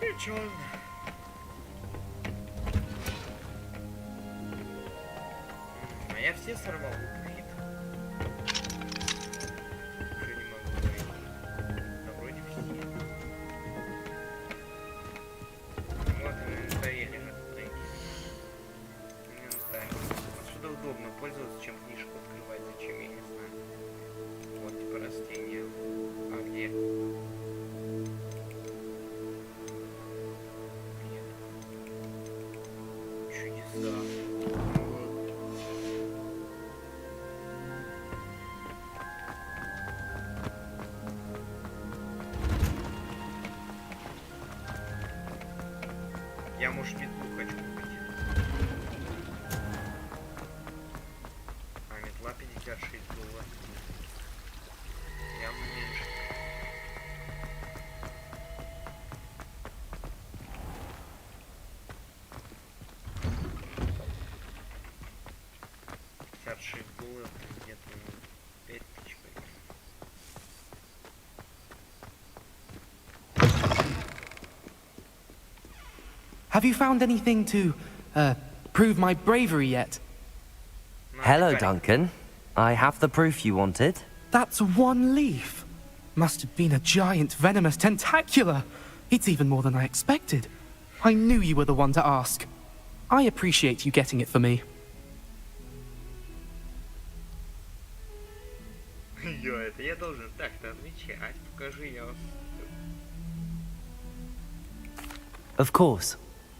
S1: Печально. А я все сорвал хит. Уже не могу найти. Да вроде все. Вот они на столе лежат. Мне на столе. Отсюда удобно пользоваться, чем книжку открывать. Зачем, я не знаю. Вот типа растения. А где? Чудеса. Я, может, метлу хочу купить. А метла 56 долларов. Явно меньше. $56 где-то 5000.
S14: Have you found anything to, prove my bravery yet?
S2: Hello, Duncan. I have the proof you wanted.
S14: That's one leaf. Must have been a giant venomous tentacula. It's even more than I expected. I knew you were the one to ask. I appreciate you getting it for me.
S1: Это я должен так-то отвечать. Покажи, я...
S2: Of course.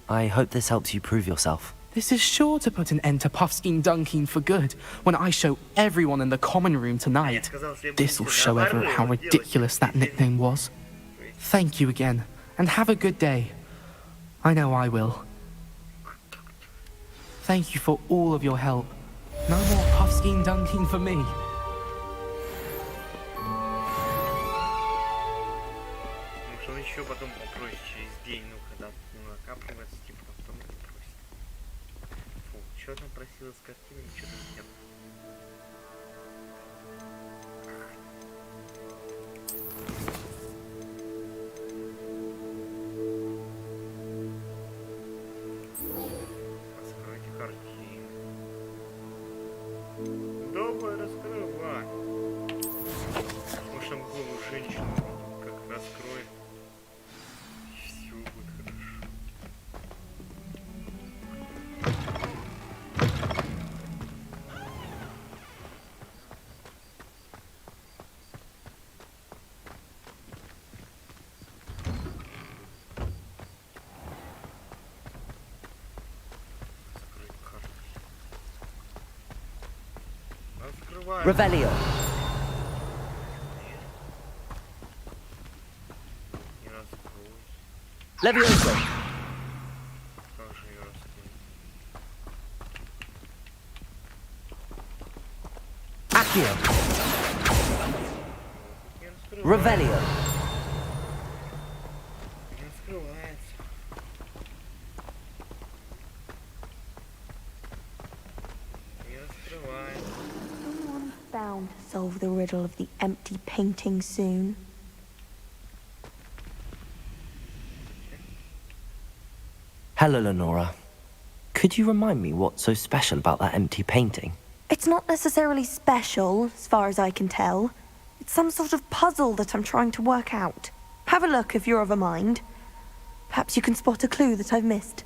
S2: I hope this helps you prove yourself.
S14: This is sure to put an end to Puffskein Dunkin for good when I show everyone in the common room tonight. This will show everyone how ridiculous that nickname was. Thank you again, and have a good day. I know I will. Thank you for all of your help. No more Puffskein Dunkin for me.
S1: Может, он еще потом попросит через день, ну, когда накапливается, типа, потом не просит. Фу, что там просила с картины, ничего не делал. Раскройте картину. Давай, раскрывай. Может, там голую женщину как раскроет. И все будет хорошо. открываю.
S2: Revelio.
S1: Не раскрою.
S2: Levioso.
S1: Как же ее раскрыть?
S2: Accio.
S1: Не раскрывается.
S2: Revelio.
S1: Не раскрывается. Не раскрывается.
S16: Someone bound to solve the riddle of the empty painting soon.
S2: Hello, Lenora. Could you remind me what's so special about that empty painting?
S16: It's not necessarily special, as far as I can tell. It's some sort of puzzle that I'm trying to work out. Have a look if you're of a mind. Perhaps you can spot a clue that I've missed.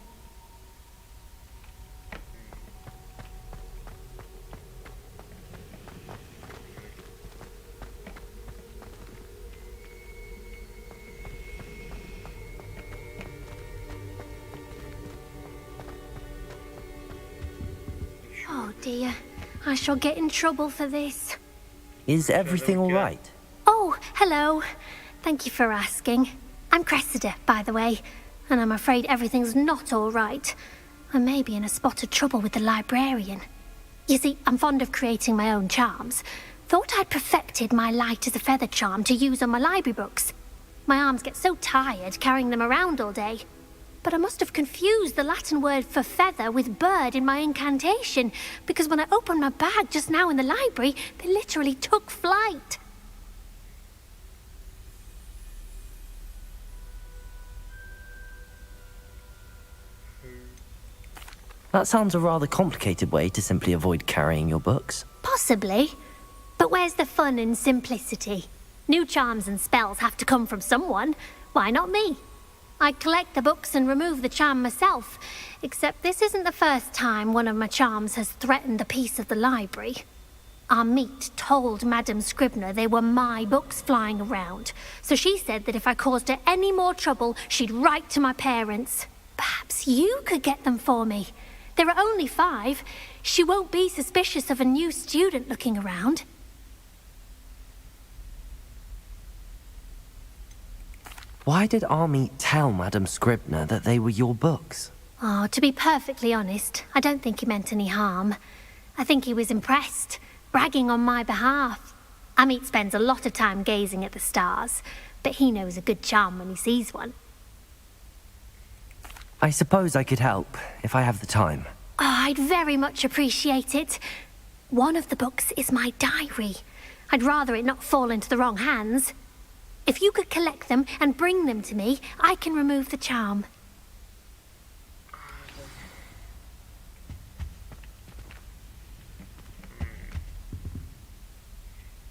S3: Oh dear, I shall get in trouble for this.
S2: Is everything all right?
S3: Oh, hello. Thank you for asking. I'm Cressida, by the way, and I'm afraid everything's not all right. I may be in a spot of trouble with the librarian. You see, I'm fond of creating my own charms. Thought I'd perfected my light as a feather charm to use on my library books. My arms get so tired carrying them around all day. But I must have confused the Latin word for feather with bird in my incantation, because when I opened my bag just now in the library, they literally took flight.
S2: That sounds a rather complicated way to simply avoid carrying your books.
S3: Possibly. But where's the fun in simplicity? New charms and spells have to come from someone. Why not me? I collect the books and remove the charm myself, except this isn't the first time one of my charms has threatened the peace of the library. Our meet told Madame Scribner they were my books flying around, so she said that if I caused her any more trouble, she'd write to my parents. Perhaps you could get them for me. There are only 5. She won't be suspicious of a new student looking around.
S2: Why did Army tell Madame Scribner that they were your books?
S3: Oh, to be perfectly honest, I don't think he meant any harm. I think he was impressed, bragging on my behalf. Amit spends a lot of time gazing at the stars, but he knows a good charm when he sees one.
S2: I suppose I could help, if I have the time.
S3: Oh, I'd very much appreciate it. One of the books is my diary. I'd rather it not fall into the wrong hands. If you could collect them and bring them to me, I can remove the charm.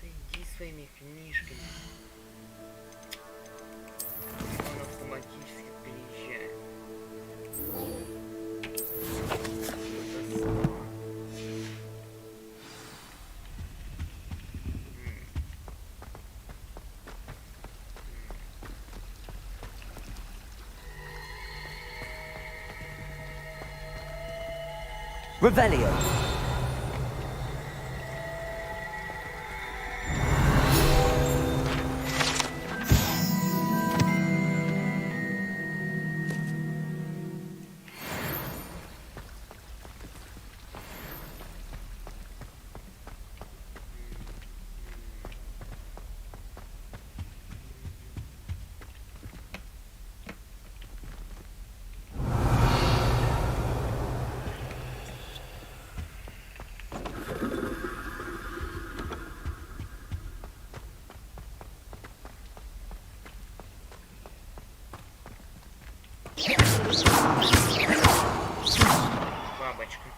S1: Иди своими книжками. Он автоматически переезжает.
S2: Revelio.
S1: Бабочка.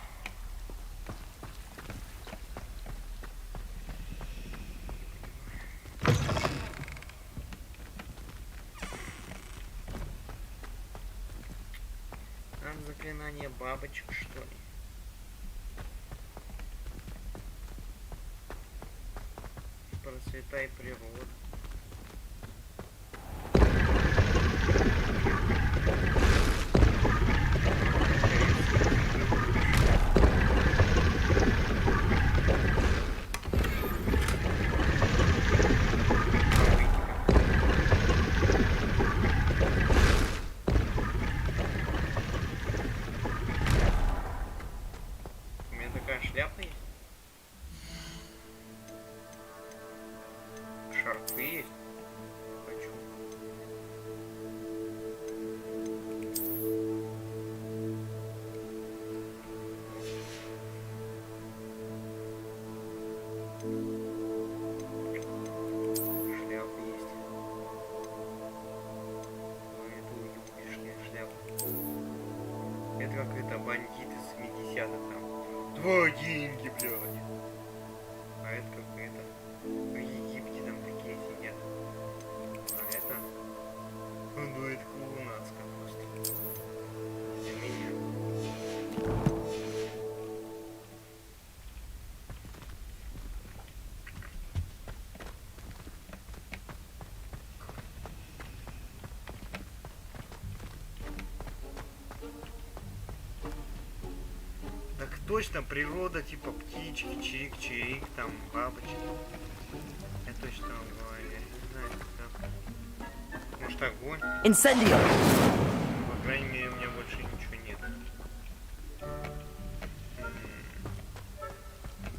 S1: Там заклинание бабочек, что ли? Процветай природа. Шарфы есть? Хочу. Шляпа есть. Ну, это уютнейшая шляпа. Это как это бандиты с 70-х там. 2 деньги, блядь. А это как это. В Египте там такие сидят. А это? Ну это клоунацко просто. Для меня. Так точно, природа, типа птички, чирик-чирик, там бабочки. Я точно говорю, я не знаю, как. Может, огонь?
S2: Incendio!
S1: По крайней мере, у меня больше ничего нет.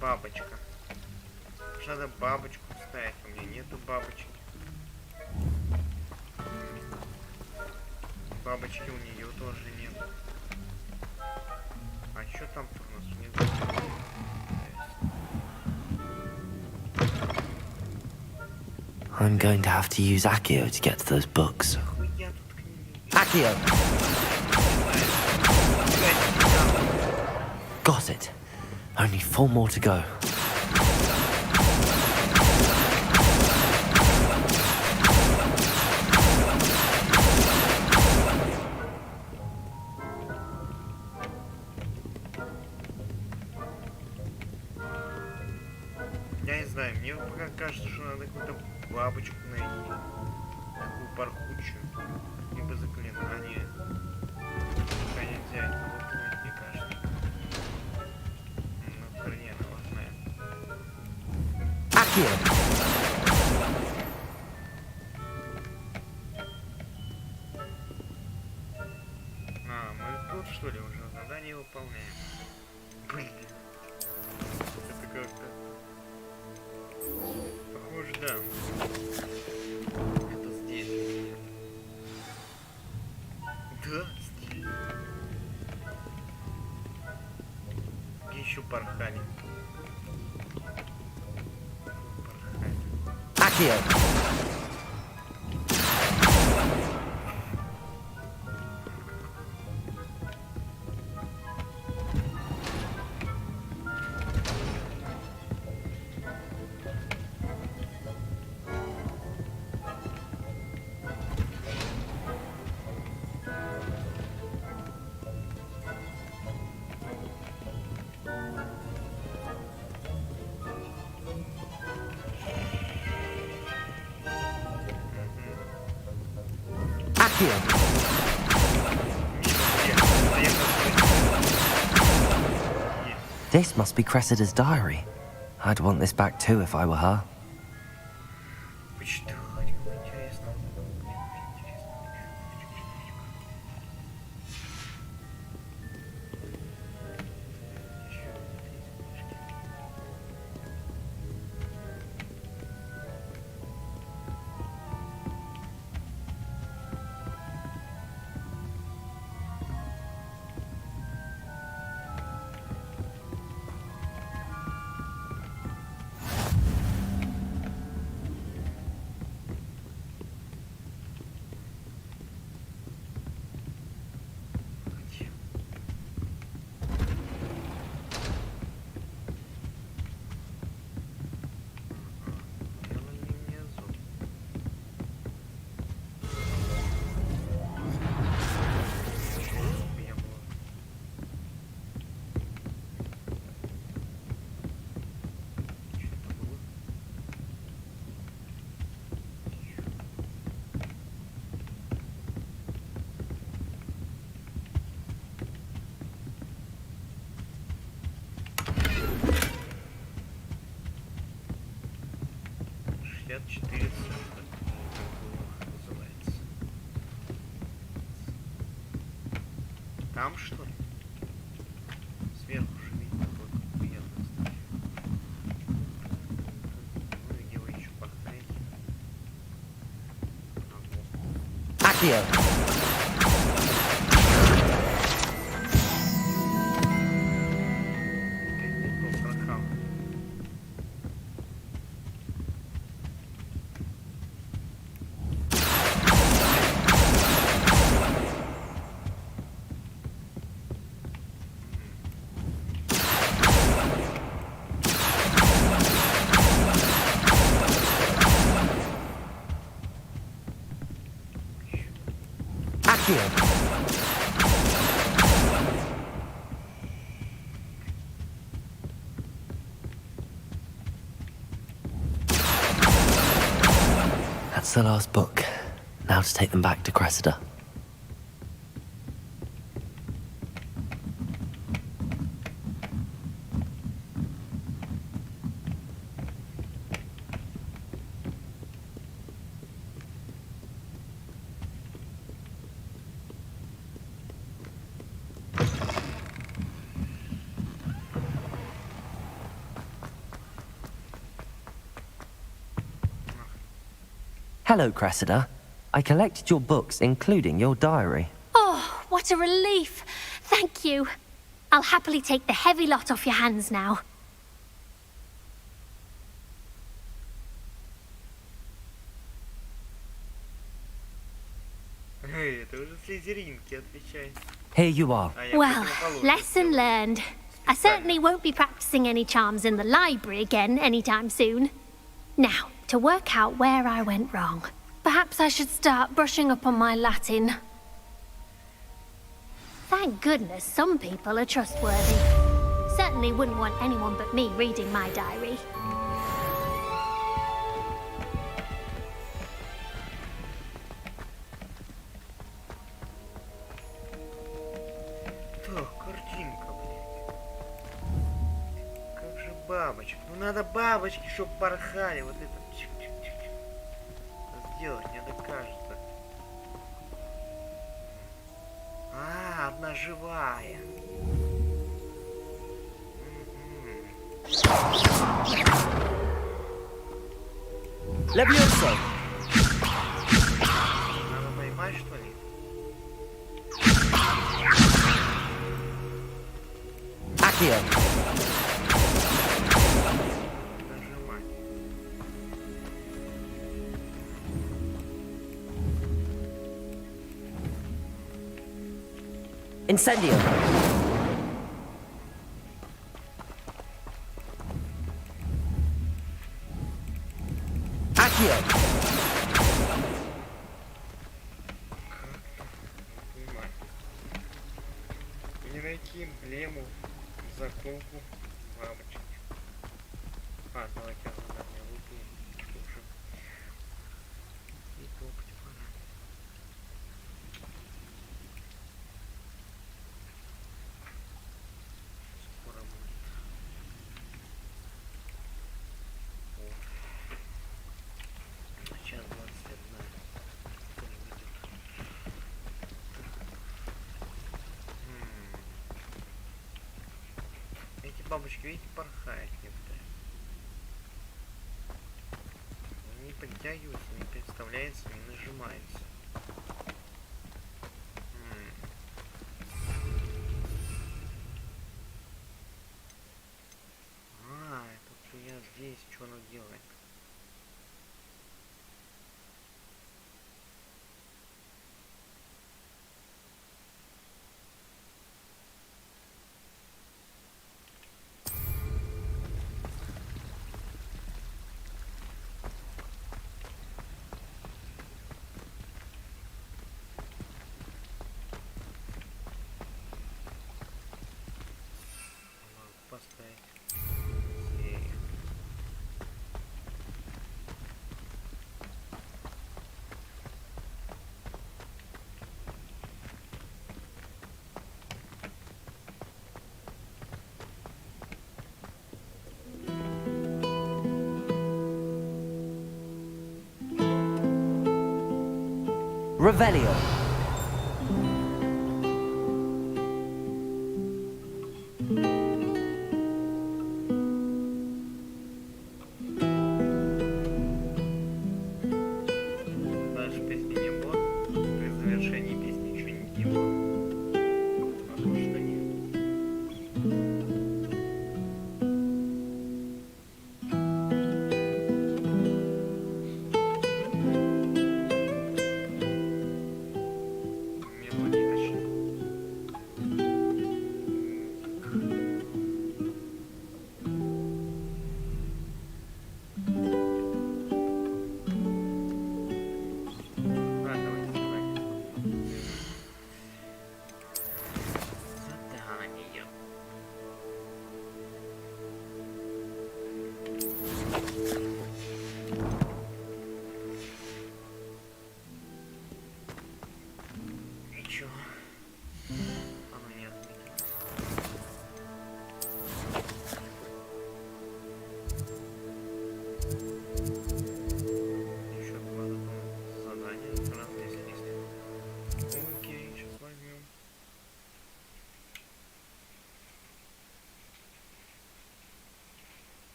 S1: Бабочка. Надо бабочку ставить, у меня нету бабочки. Бабочки у нее тоже нет. А что там-то у нас внизу?
S2: I'm going to have to use Accio to get to those books. Accio! Got it. Only 4 more to go.
S1: Я не знаю, мне пока кажется, что надо какую-то бабочку найти. Такую паркучую. Либо заклинание. Пока нельзя это выполнить, мне кажется. Ну, хрен его знает.
S2: Accio!
S1: А, мы тут что ли уже задание выполняем? Блин. Это как-то... Похоже, да. Это здесь. Да, здесь. Где еще порхали?
S2: Accio! Accio! This must be Cressida's diary. I'd want this back too if I were her.
S1: Почитать, интересно. Там что ли? Сверху же видно только приятно. Ну и где вы еще пахаете?
S2: Accio. Accio. That's the last book. Now to take them back to Cressida. Hello, Cressida. I collected your books, including your diary.
S17: Oh, what a relief. Thank you. I'll happily take the heavy lot off your hands now.
S1: Это уже слизеринки, отвечай.
S2: Here you are.
S17: Well, lesson learned. I certainly won't be practicing any charms in the library again anytime soon. Now, to work out where I went wrong. Perhaps I should start brushing up on my Latin. Thank goodness some people are trustworthy. Certainly wouldn't want anyone but me reading my diary.
S1: Так, картинка, блядь. Как же бабочек? Ну надо бабочки, чтоб порхали. Вот это. Чик-чик-чик-чик. Сделать не докажется. А, одна живая.
S2: Levioso.
S1: Надо поймать, что ли?
S2: Accio.
S1: Нажимать.
S2: Incendio. Accio.
S1: Понимаю. Не найти эмблему, заколку, бабочек. А, давайте задание выполним. Слушай. И топать пора. Скоро будет. Час 21. Эти бабочки, видите, порхают некоторые. Не подтягиваются, не представляются, не нажимаются. А, это я здесь, что оно делает? Поставить. Серию.
S2: Revelio.
S1: Дальше песни не будет.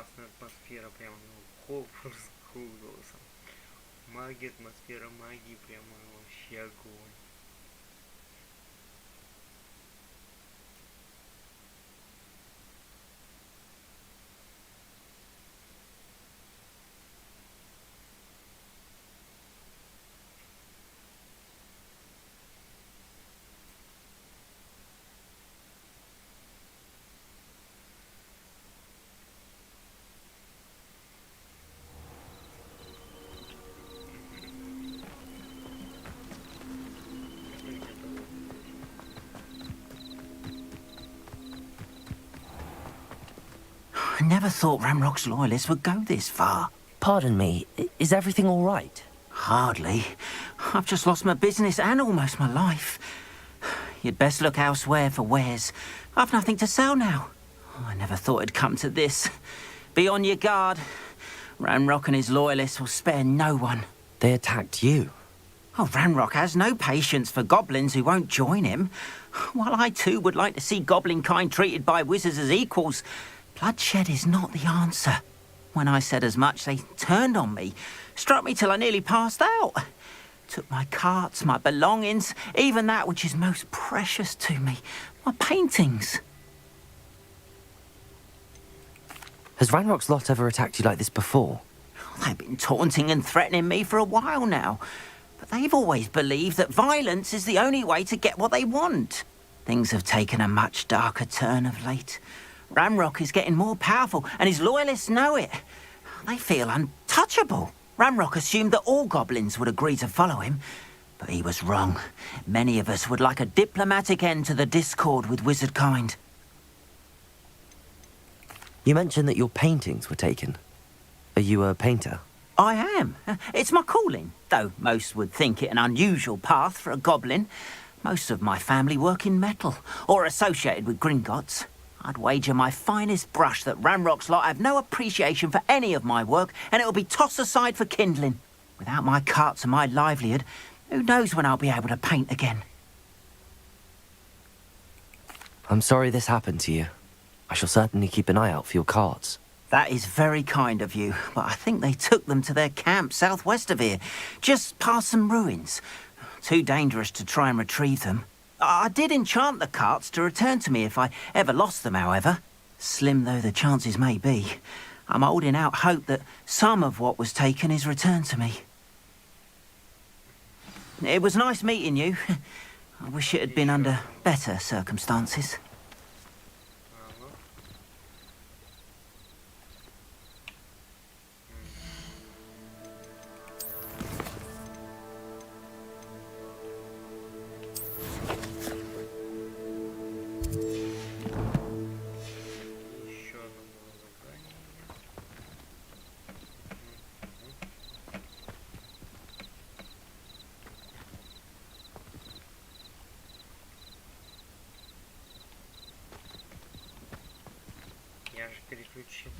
S1: классная атмосфера, прям, ну, Хогвартс. Магия, атмосфера магии, прямо вообще огонь.
S7: I never thought Ramrock's loyalists would go this far.
S2: Pardon me, is everything all right?
S7: Hardly. I've just lost my business and almost my life. You'd best look elsewhere for wares. I've nothing to sell now. I never thought it'd come to this. Be on your guard. Ramrock and his loyalists will spare no one.
S2: They attacked you.
S7: Oh, Ranrock has no patience for goblins who won't join him. While I too would like to see goblin kind treated by wizards as equals, bloodshed is not the answer. When I said as much, they turned on me, struck me till I nearly passed out. Took my carts, my belongings, even that which is most precious to me, my paintings.
S2: Has Ranrock's lot ever attacked you like this before?
S7: They've been taunting and threatening me for a while now. But they've always believed that violence is the only way to get what they want. Things have taken a much darker turn of late. Ramrock is getting more powerful, and his loyalists know it. They feel untouchable. Ramrock assumed that all goblins would agree to follow him, but he was wrong. Many of us would like a diplomatic end to the discord with wizard kind.
S2: You mentioned that your paintings were taken. Are you a painter?
S7: I am. It's my calling, though most would think it an unusual path for a goblin. Most of my family work in metal, or associated with Gringotts. I'd wager my finest brush that Ramrock's lot have no appreciation for any of my work, and it'll be tossed aside for kindling. Without my carts and my livelihood, who knows when I'll be able to paint again?
S2: I'm sorry this happened to you. I shall certainly keep an eye out for your carts.
S7: That is very kind of you, but I think they took them to their camp southwest of here, just past some ruins. Too dangerous to try and retrieve them. I did enchant the carts to return to me if I ever lost them, however. Slim though the chances may be, I'm holding out hope that some of what was taken is returned to me. It was nice meeting you. I wish it had been under better circumstances.
S1: Я же переключил.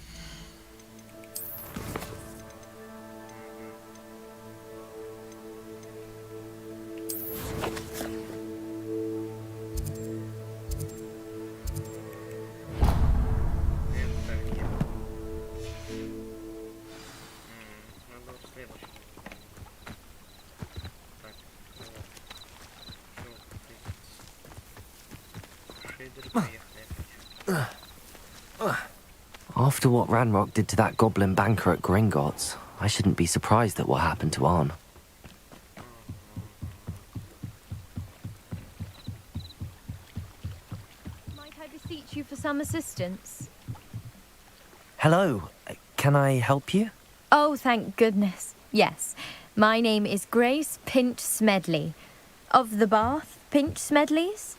S1: Надо в следующем. Так, шейдер поехали.
S2: After what Ranrock did to that goblin banker at Gringotts, I shouldn't be surprised at what happened to Arn.
S18: Might I beseech you for some assistance?
S2: Hello, can I help you?
S18: Oh, thank goodness. Yes. My name is Grace Pinch Smedley. Of the Bath Pinch Smedleys?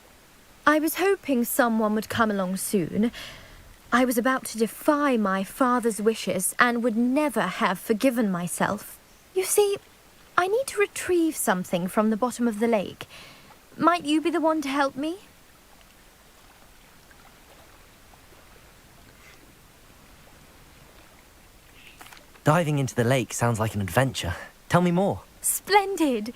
S18: I was hoping someone would come along soon. I was about to defy my father's wishes and would never have forgiven myself. You see, I need to retrieve something from the bottom of the lake. Might you be the one to help me?
S2: Diving into the lake sounds like an adventure. Tell me more.
S18: Splendid!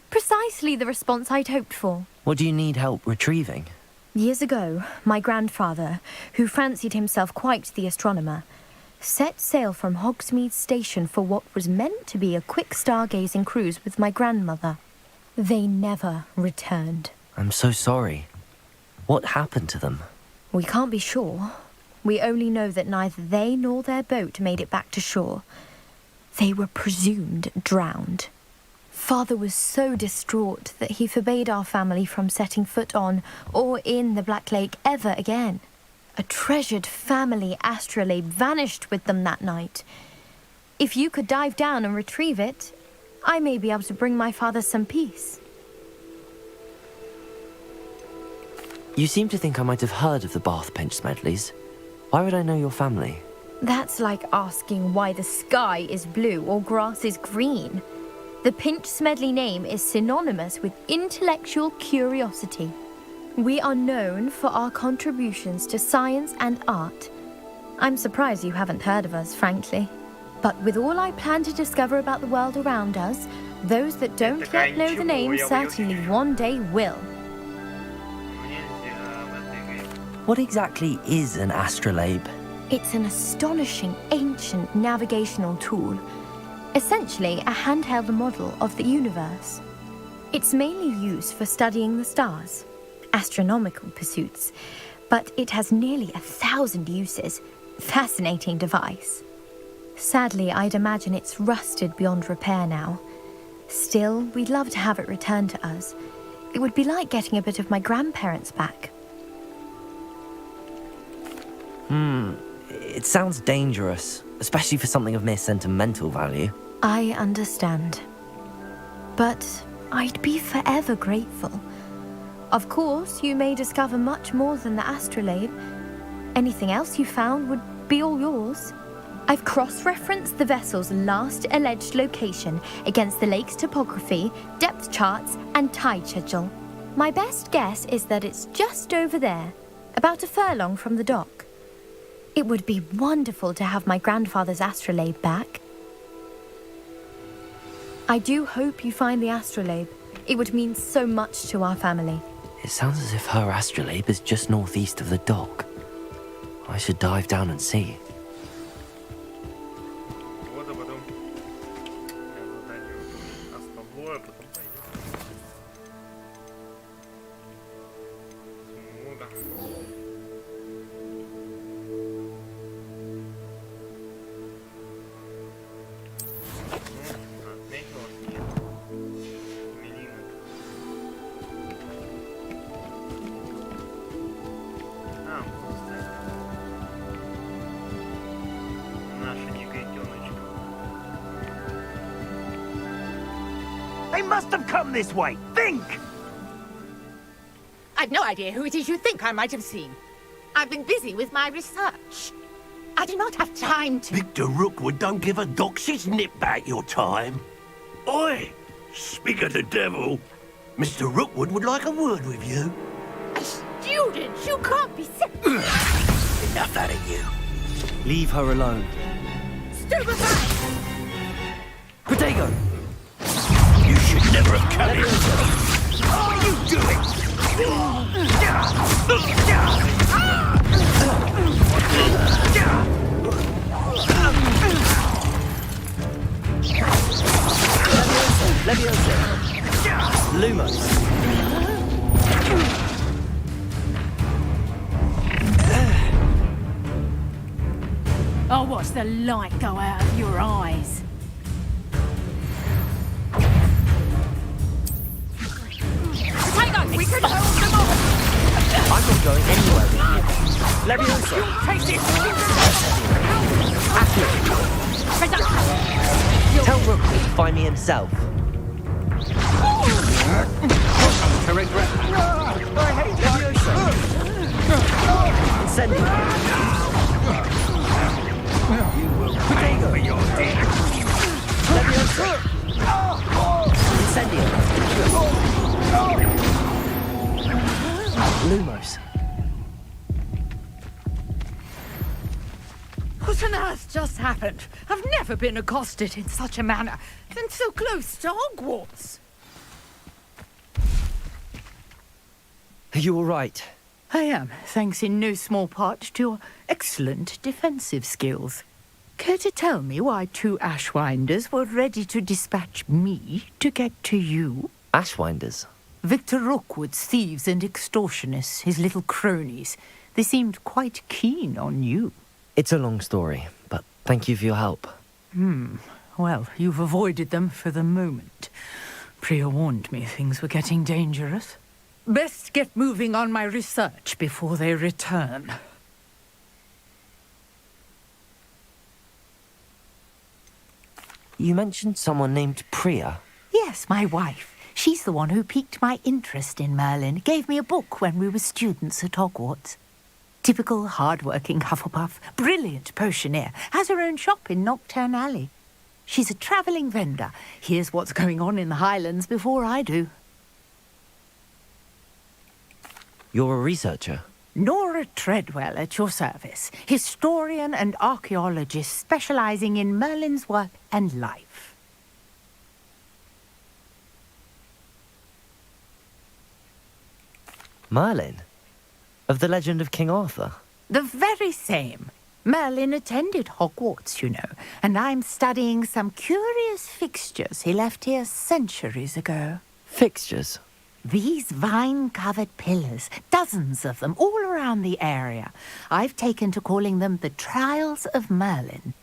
S18: Precisely the response I'd hoped for.
S2: What do you need help retrieving?
S18: Years ago, my grandfather, who fancied himself quite the astronomer, set sail from Hogsmeade Station for what was meant to be a quick stargazing cruise with my grandmother. They never returned.
S2: I'm so sorry. What happened to them?
S18: We can't be sure. We only know that neither they nor their boat made it back to shore. They were presumed drowned. Father was so distraught that he forbade our family from setting foot on or in the Black Lake ever again. A treasured family astrolabe vanished with them that night. If you could dive down and retrieve it, I may be able to bring my father some peace.
S2: You seem to think I might have heard of the Bath Pinch Smedleys. Why would I know your family?
S18: That's like asking why the sky is blue or grass is green. The Pinch Smedley name is synonymous with intellectual curiosity. We are known for our contributions to science and art. I'm surprised you haven't heard of us, frankly. But with all I plan to discover about the world around us, those that don't yet know the name certainly one day will.
S2: What exactly is an astrolabe?
S18: It's an astonishing ancient navigational tool. Essentially a handheld model of the universe. It's mainly used for studying the stars, astronomical pursuits, but it has nearly 1,000 uses. Fascinating device. Sadly, I'd imagine it's rusted beyond repair now. Still, we'd love to have it returned to us. It would be like getting a bit of my grandparents back.
S2: It sounds dangerous, especially for something of mere sentimental value.
S18: I understand. But I'd be forever grateful. Of course, you may discover much more than the astrolabe. Anything else you found would be all yours. I've cross-referenced the vessel's last alleged location against the lake's topography, depth charts, and tide schedule. My best guess is that it's just over there, about a furlong from the dock. It would be wonderful to have my grandfather's astrolabe back. I do hope you find the astrolabe. It would mean so much to our family.
S2: It sounds as if her astrolabe is just northeast of the dock. I should dive down and see.
S19: They must have come this way. Think!
S5: I've no idea who it is you think I might have seen. I've been busy with my research. I do not have time to...
S19: Victor Rookwood don't give a doxy's nip back your time. Oi! Speak of the devil. Mr. Rookwood would like a word with you.
S5: Students, you can't be sick.
S19: Enough out of you.
S2: Leave her alone.
S5: Stupefy!
S2: Protego!
S19: You should never have come here. Oh, you do it!
S2: Leviosa! Lumos!
S5: I'll watch the light go out of your eyes. We can hold them off!
S2: I'm not going anywhere with you. Leviosa!
S5: You take this!
S2: Tell Rookwood to find me himself. I hate Leviosa! Incendio!
S19: You will pay for your deed.
S2: Leviosa! Incendio! Lumos.
S5: What on earth just happened? I've never been accosted in such a manner, and so close to Hogwarts.
S2: Are you all right?
S5: I am, thanks in no small part to your excellent defensive skills.
S20: Care to tell me why 2 Ashwinders were ready to dispatch me to get to you?
S2: Ashwinders?
S20: Victor Rookwood's thieves and extortionists, his little cronies. They seemed quite keen on you.
S2: It's a long story, but thank you for your help.
S20: Well, you've avoided them for the moment. Priya warned me things were getting dangerous. Best get moving on my research before they return.
S2: You mentioned someone named Priya.
S20: Yes, my wife. She's the one who piqued my interest in Merlin. Gave me a book when we were students at Hogwarts. Typical hard-working Hufflepuff, brilliant potioneer, has her own shop in Nocturne Alley. She's a travelling vendor. Hears what's going on in the Highlands before I do.
S2: You're a researcher?
S20: Nora Treadwell at your service. Historian and archaeologist specialising in Merlin's work and life.
S2: Merlin? Of the legend of King Arthur?
S20: The very same. Merlin attended Hogwarts, you know, and I'm studying some curious fixtures he left here centuries ago.
S2: Fixtures?
S20: These vine-covered pillars, dozens of them, all around the area. I've taken to calling them the Trials of Merlin.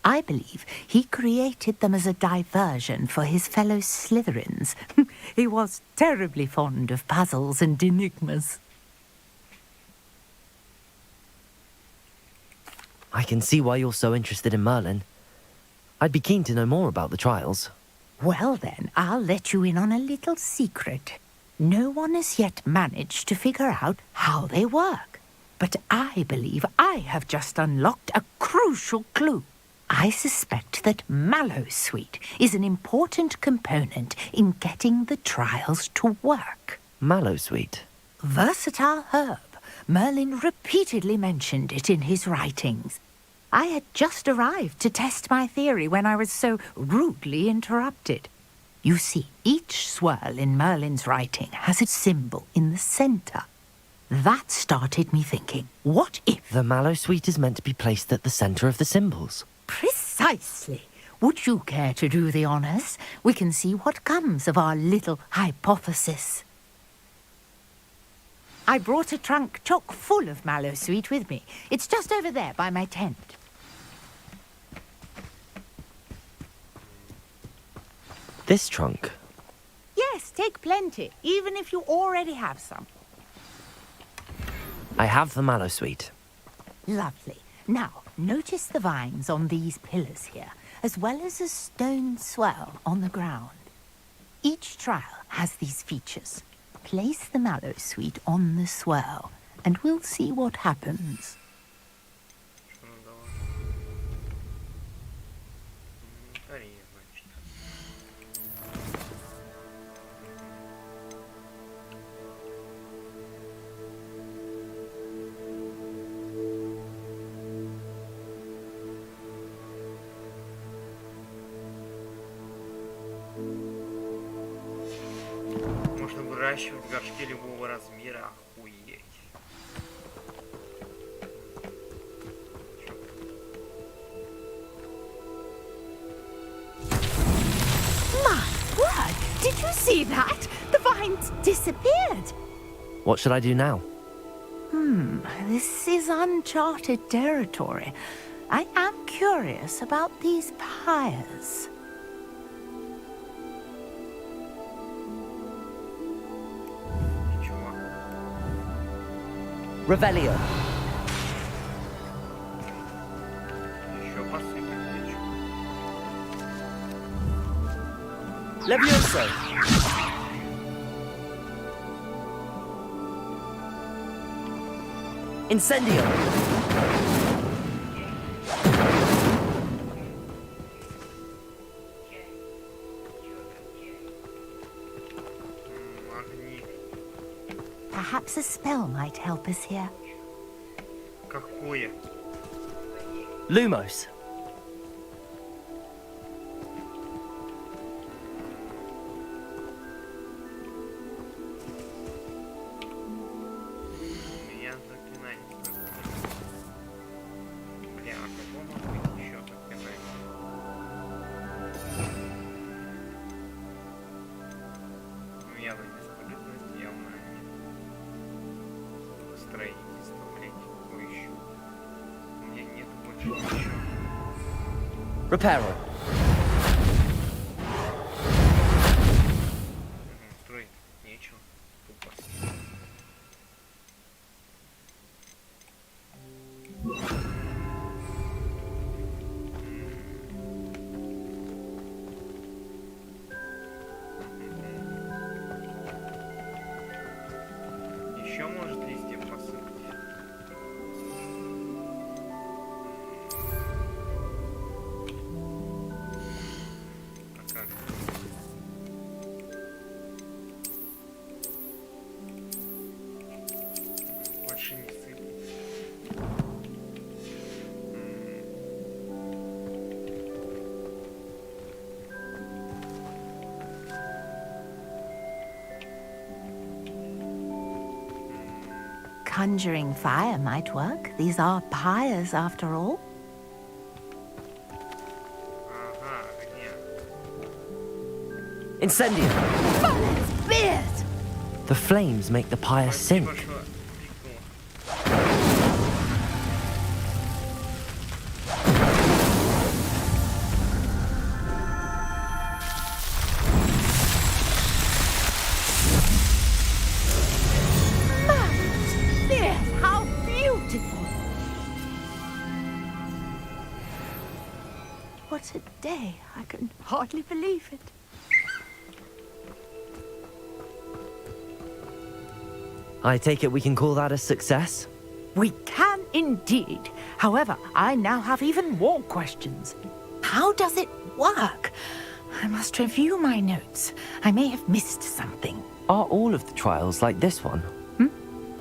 S20: I believe he created them as a diversion for his fellow Slytherins. He was terribly fond of puzzles and enigmas.
S2: I can see why you're so interested in Merlin. I'd be keen to know more about the trials.
S20: Well then, I'll let you in on a little secret. No one has yet managed to figure out how they work. But I believe I have just unlocked a crucial clue. I suspect that Mallowsweet is an important component in getting the trials to work.
S2: Mallowsweet?
S20: Versatile herb. Merlin repeatedly mentioned it in his writings. I had just arrived to test my theory when I was so rudely interrupted. You see, each swirl in Merlin's writing has a symbol in the centre. That started me thinking, what if...
S2: The Mallowsweet is meant to be placed at the centre of the symbols.
S20: Precisely. Would you care to do the honours? We can see what comes of our little hypothesis. I brought a trunk chock full of Mallowsweet with me. It's just over there by my tent.
S2: This trunk?
S20: Yes, take plenty, even if you already have some.
S2: I have the Mallowsweet.
S20: Lovely. Now, notice the vines on these pillars here, as well as a stone swell on the ground. Each trial has these features. Place the Mallowsweet on the swirl, and we'll see what happens.
S1: Можно выращивать в горшке любого размера, охуеть.
S20: My word! Did you see that? The vines disappeared.
S2: What should I do now?
S20: This is uncharted territory. I am curious about these pyres.
S2: Revelio.
S1: Еще посыпать хочу.
S2: Levioso. Incendio.
S20: Perhaps a spell might help us here.
S1: Какое?
S2: Lumos.
S1: Я заклинание. Бля, а какого могу еще такое? Строительство, блядь. Ой, еще. У меня нет больше ничего.
S2: Reparo.
S1: Строить нечего. Тупо. Еще может листья посыпать. А как? Больше не сыпать.
S20: Conjuring fire might work. These are pyres, after all.
S1: Ага, нет.
S2: Incendio.
S20: Beard!
S2: The flames make the pyre sink.
S20: Beard, how beautiful! What a day. I can hardly believe it.
S2: I take it we can call that a success?
S20: We can indeed. However, I now have even more questions. How does it work? I must review my notes. I may have missed something.
S2: Are all of the trials like this one?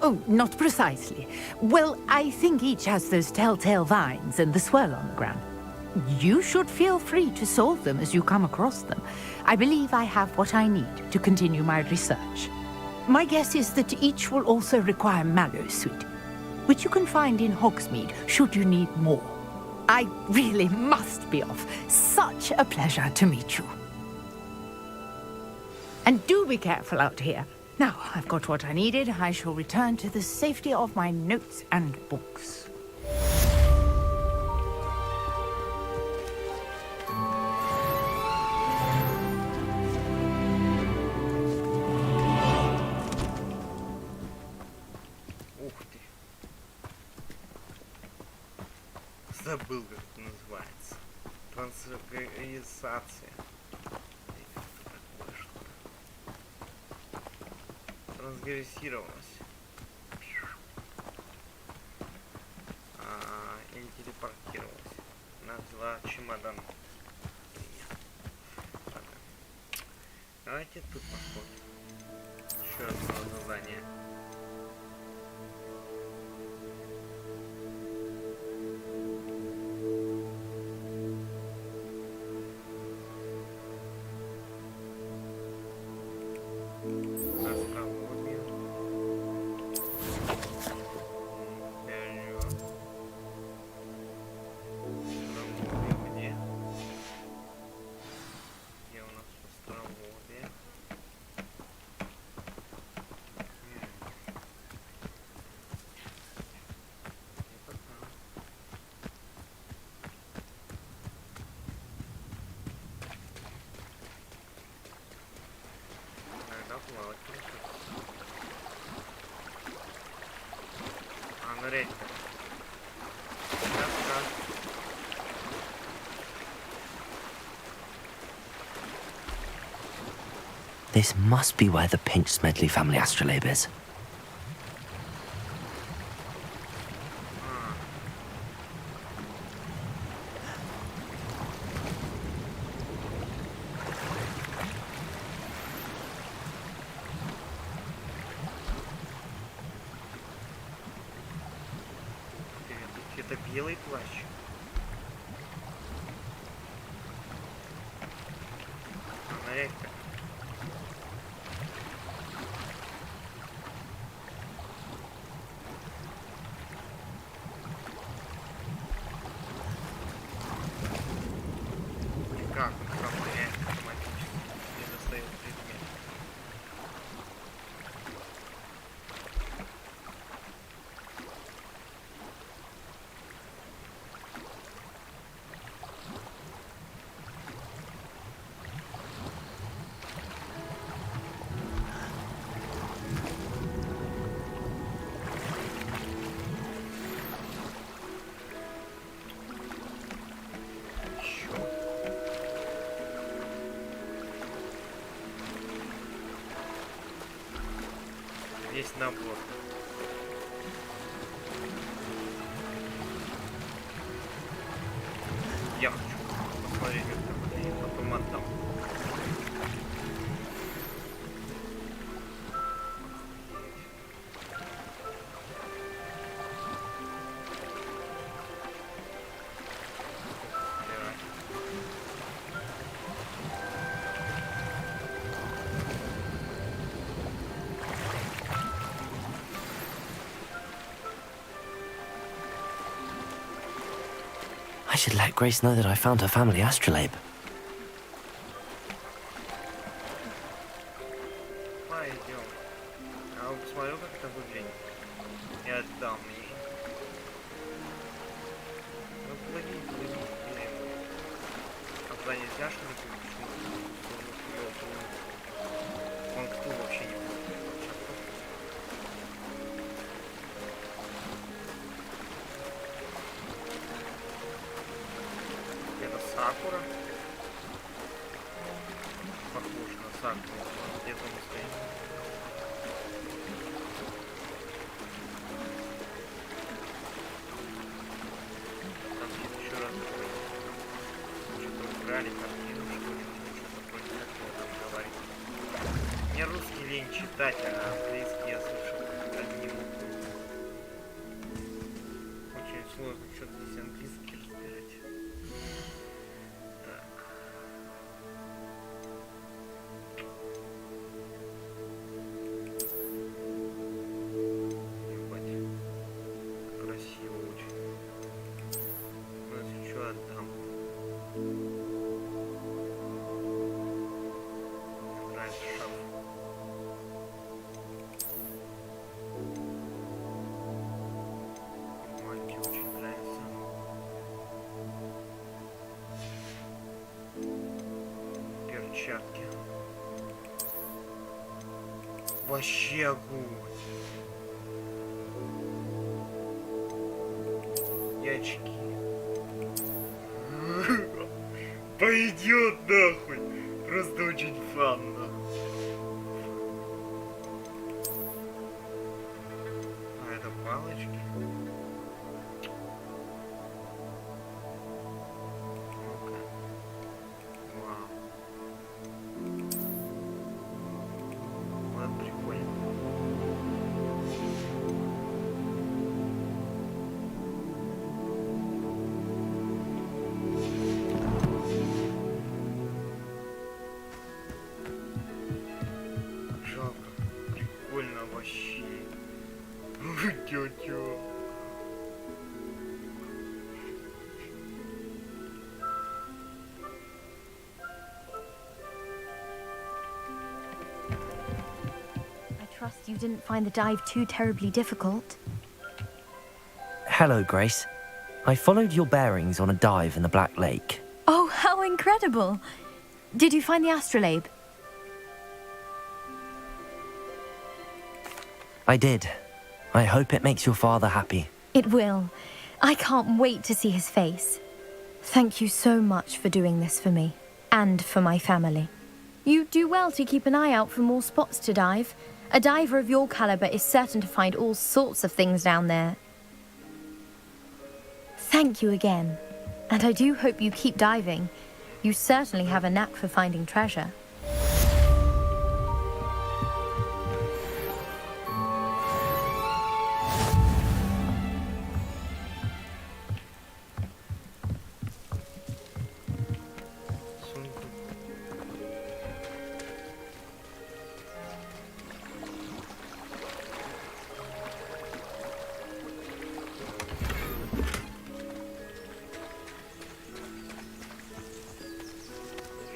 S20: Oh, not precisely. Well, I think each has those telltale vines and the swirl on the ground. You should feel free to solve them as you come across them. I believe I have what I need to continue my research. My guess is that each will also require mallow sweet, which you can find in Hogsmeade should you need more. I really must be off. Such a pleasure to meet you. And do be careful out here. Now, I've got what I needed. I shall return to the safety of my notes and books.
S1: Ух ты. Забыл, как это называется. Трансгрессация. Трансгрессировалась. Или телепортировалась. Нашла чемодан. Ладно. Давайте тут посмотрим. Еще одно задание.
S2: This must be where the Pinch Smedley family astrolabe is.
S1: Это белый плащ. Фонарик-то. Как он управляет автоматически, не достает предмет. весь набор. Я хочу посмотреть, как это выглядит, потом отдам.
S2: I should let Grace know that I found her family astrolabe.
S1: Пойдем. Я вот посмотрю, как это выглядит. И отдам ей. Ну, плыви, блин. А туда нельзя, что ли, он кто вообще не будет. Это Сакура. Похож на Сакуру. Где-то он стоит. Там еще раз что-то украли, картину, что-то вроде такого там говорит. Мне русский лень читать, а английский я слышал одним ухом. Очень сложно что-то здесь английский разбирать. Так. Ебать. Красиво очень. Ну, если что, отдам. Мне нравится шаф. Мантия очень нравится. Перчатки. Вообще огонь. И очки. Пойдет нахуй. Просто очень фанно. А это палочки. Ну-ка. Вау. Вот это прикольно. Жалко. Прикольно вообще. Тё-тё.
S18: I trust you didn't find the dive too terribly difficult.
S2: Hello, Grace. I followed your bearings on a dive in the Black Lake.
S18: Oh, how incredible! Did you find the astrolabe?
S2: I did. I hope it makes your father happy.
S18: It will. I can't wait to see his face. Thank you so much for doing this for me, and for my family. You do well to keep an eye out for more spots to dive. A diver of your caliber is certain to find all sorts of things down there. Thank you again. And I do hope you keep diving. You certainly have a knack for finding treasure.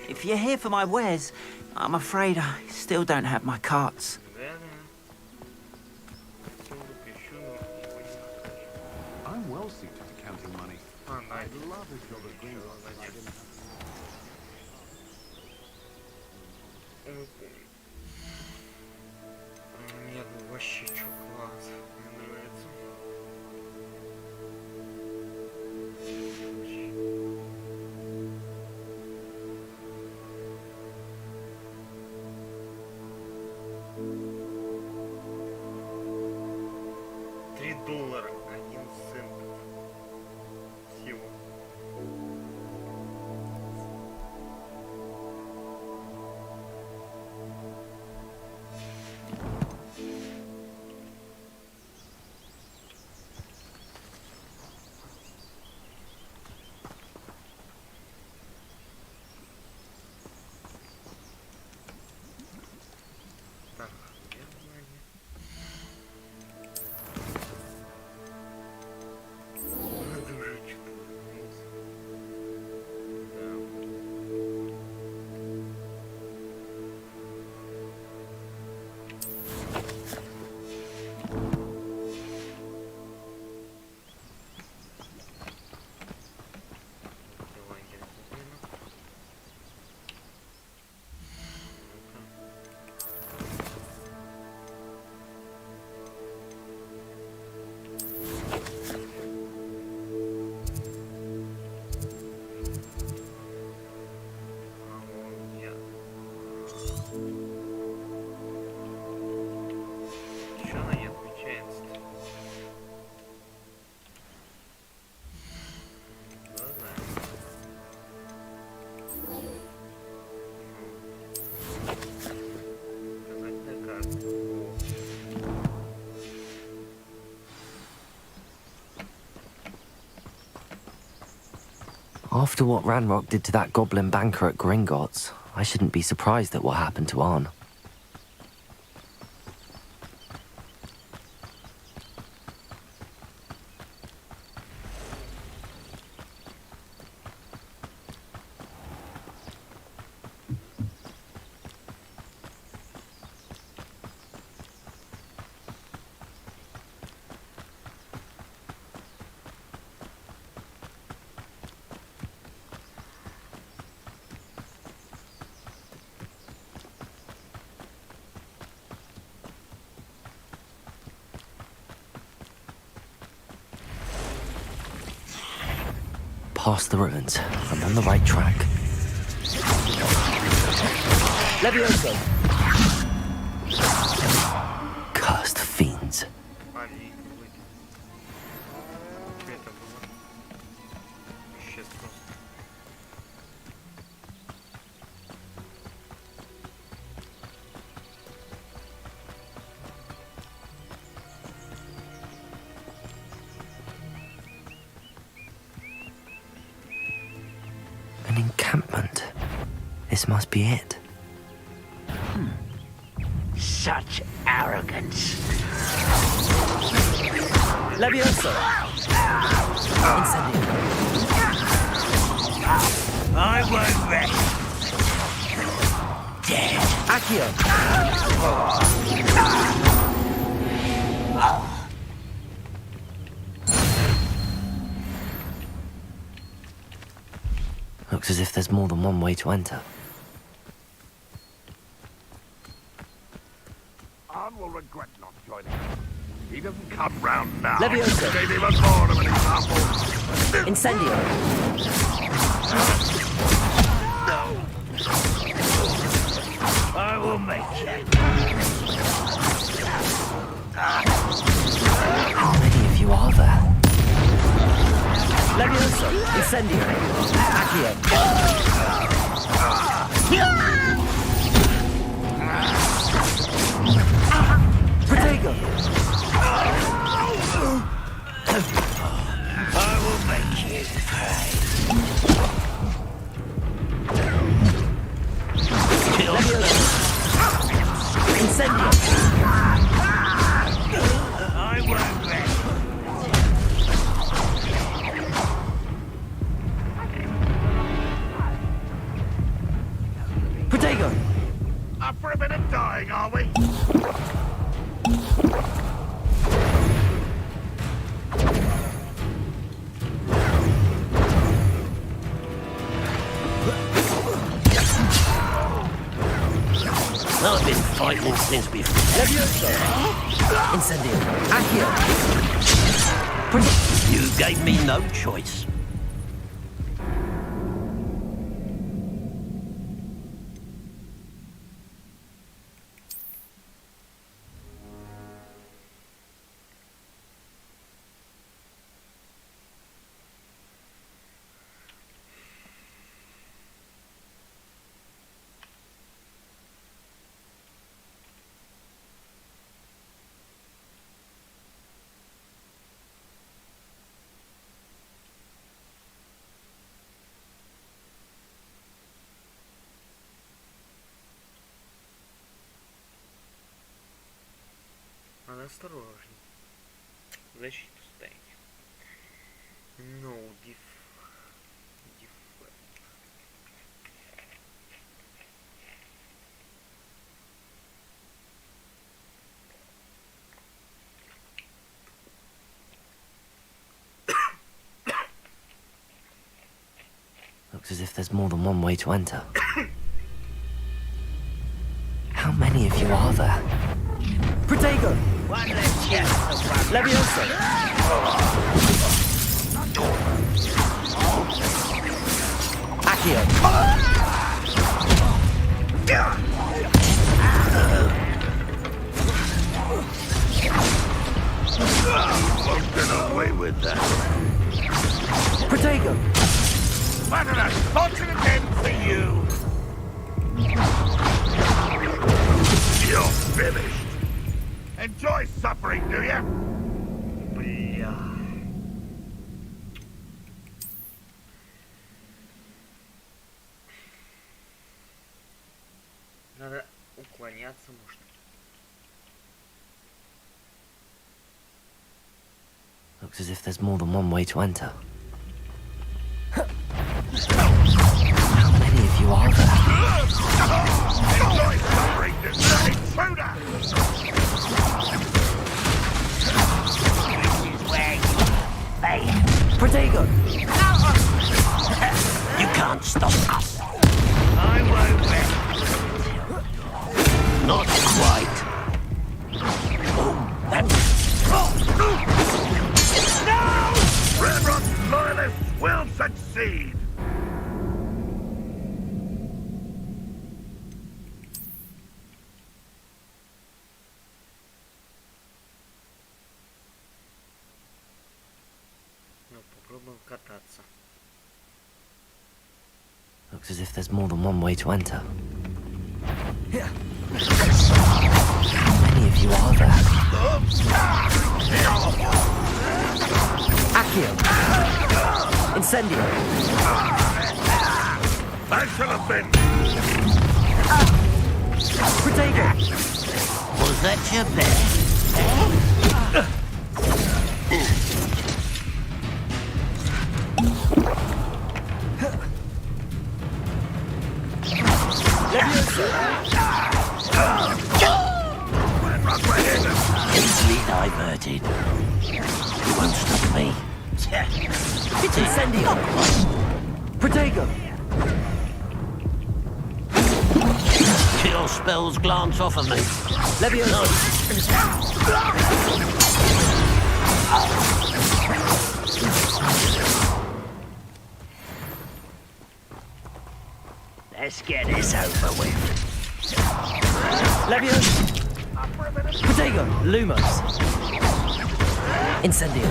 S21: If you're here for my wares, I'm afraid I still don't have my carts.
S6: I'm well suited to counting money. I'd love a job at Greenwood. I didn't have...
S1: Нет, ну вообще чё, класс. Мне нравится. Чё она не отключается-то? Ладно. Показать на карту.
S2: After what Ranrock did to that goblin banker at Gringotts, I shouldn't be surprised at what happened to Arn. Past the ruins. I'm on the right track.
S10: Levioso!
S2: Cursed fiends. An encampment. This must be it.
S19: Such arrogance.
S10: Levioso! Incendio.
S19: I won't rest. Dead.
S10: Accio!
S2: Looks as if there's more than one way to enter.
S15: Arn will regret not joining us. He doesn't come round now.
S10: Levioso!
S15: Gave even more of an example.
S10: Incendio!
S19: No. I will make it.
S2: How many of you are there?
S10: Levioso! Incendio! Accio! Protego!
S19: I will make you pay.
S10: Levioso! Incendio!
S19: I won't rest.
S10: Protego!
S15: Up for a bit of dying, are we?
S19: I've been fighting since before.
S10: Levioso! Incendio! Accio!
S19: You gave me no choice.
S1: Надо осторожней. Защиту ставить. No def.
S2: Looks as if there's more than one way to enter. How many of you are there?
S10: Protego!
S19: One less chance.
S10: Levioso! Accio!
S15: Won't get away with that.
S10: Protego!
S15: What an unfortunate end for you! You're finished. Enjoy suffering, do ya?
S1: Бля. Надо уклоняться, может.
S2: Looks as if there's more than one way to enter. How many of you are there?
S15: Enjoy suffering, this intruder! This is where you fail.
S10: Protego!
S19: You can't stop us.
S15: I won't let
S19: Not quite.
S15: No! Red Rock's loyalists will succeed!
S1: Ну, попробуем кататься.
S2: Looks as if there's more than one way to enter. How many of you are there?
S10: Accio! Incendio!
S15: I shall have been.
S10: Protego!
S19: Was that your best? Easily diverted. You won't stop me.
S10: It's Incendio! Protego!
S19: Your spells glance off of me.
S10: Levioso!
S19: Let's get this over with.
S10: Levioso! Protego! Lumos! Incendio!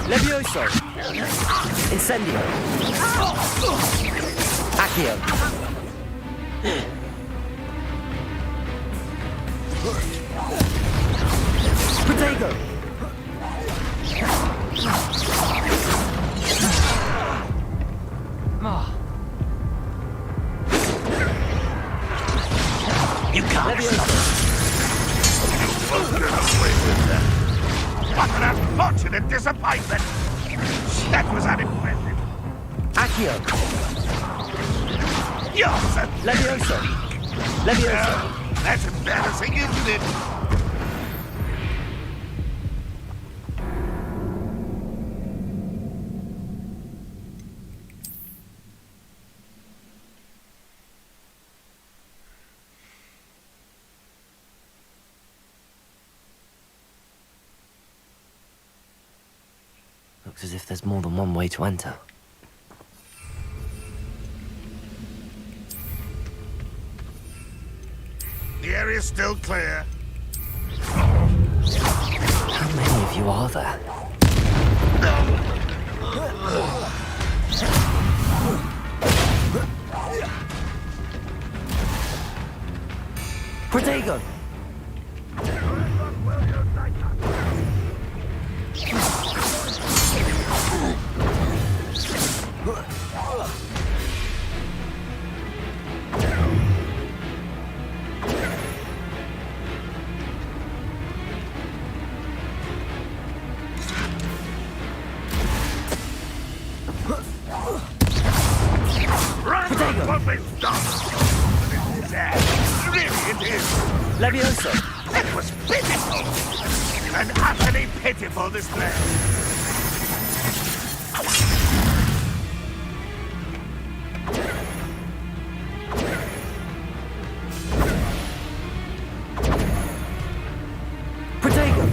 S10: Levioso! Incendio! Accio! Protego!
S19: You can't stop us.
S15: You won't get away with that. What an unfortunate disappointment! That was unimpressive.
S10: Accio!
S15: You're so
S10: Levioso! Levioso!
S15: Well, that's embarrassing, isn't it?
S2: Looks as if there's more than one way to enter.
S15: The area's still clear.
S2: How many of you are there?
S10: Protego!
S15: Protego! Won't be stopped! This is sad. Really, it is.
S10: Levioso!
S15: That was pitiful! An utterly pitiful display.
S10: Protego!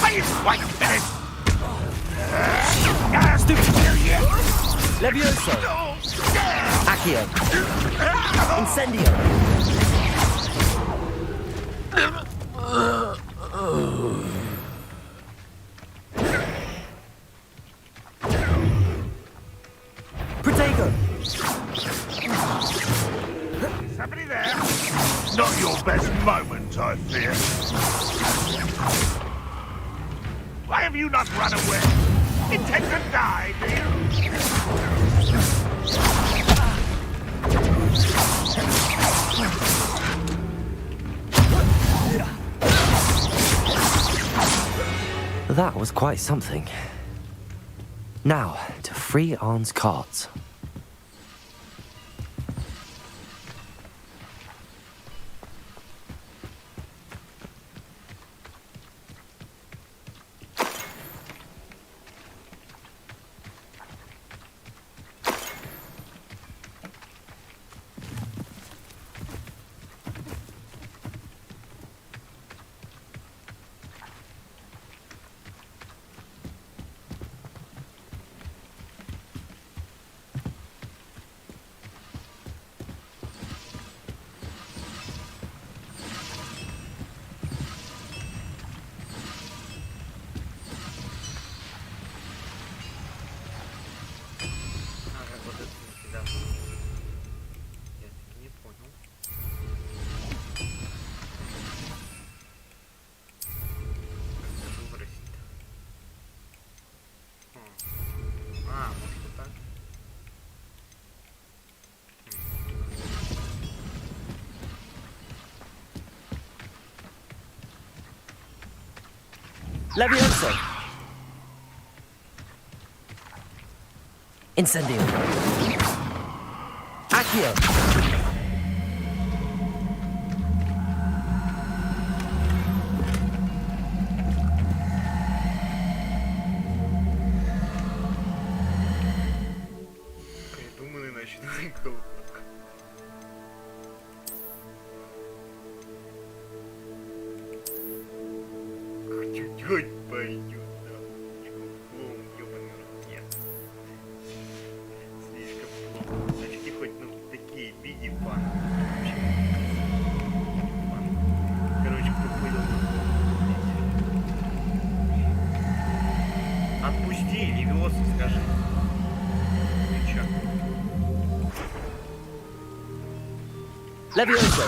S15: Are you quite finished?
S10: Stupid! Levioso! Accio! Incendio! Protego!
S15: Somebody there? Not your best moment, I fear. Why have you not run away? Intend to die, do you?
S2: That was quite something. Now, to free Arn's carts.
S10: Levioso! Incendio! Accio!
S1: Придуманный ночной клуб. Чуть-чуть пойдет, да. Клоун, ёбаный рот, нет. Слишком плохо. Значит, хоть, ну, такие види фан. Короче, кто понял. Отпусти, Левиосу скажи. Ты чё?
S10: Levioso!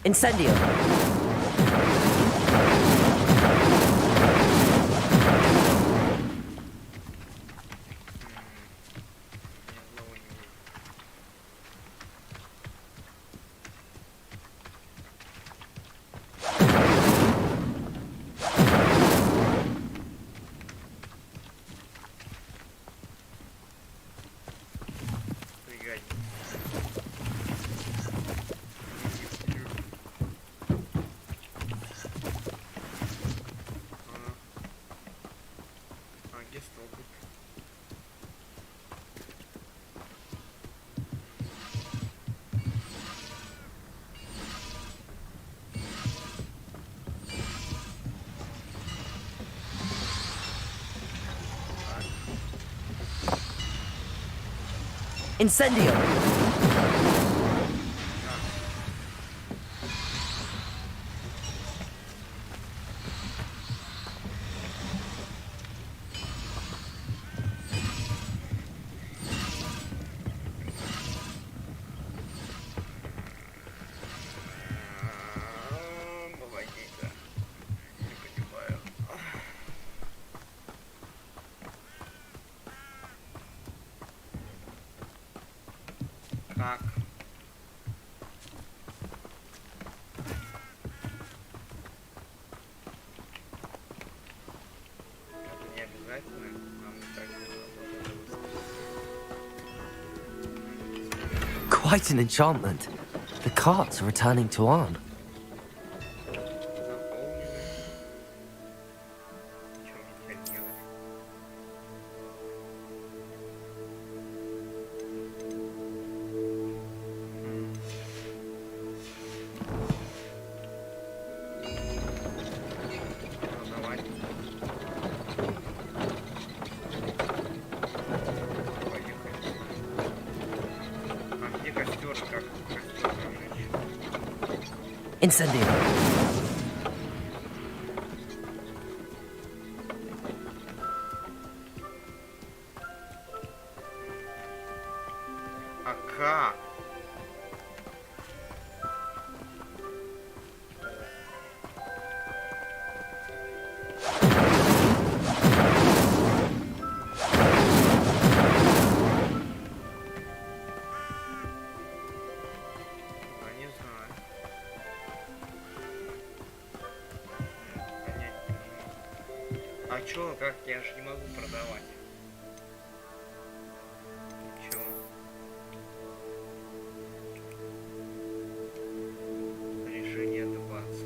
S10: Incendio! Incendio!
S1: Помогите. Не понимаю. Как? Это не обязательно. Нам так
S2: Quite an enchantment. The carts are returning to Arn. Incendio!
S1: А как? Я не знаю. Понять не могу. А чё, как? Я же не могу продавать. Ничего. Решение 20.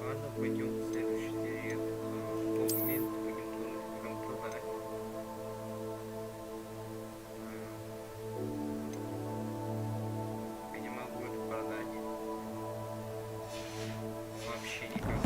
S1: Ладно, пойдем в следующий день. Полмесяца будем продать. Я не могу это продать. Вообще никак.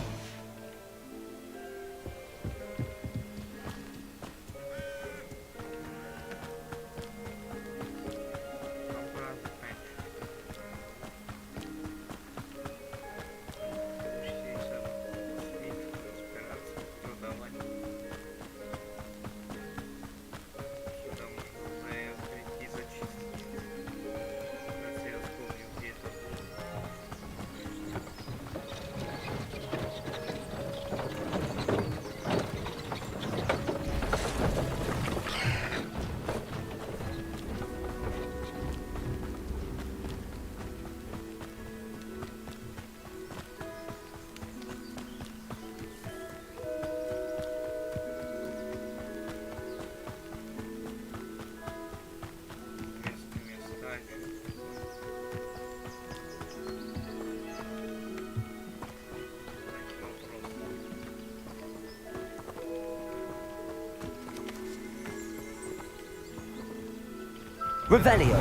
S10: Revelio!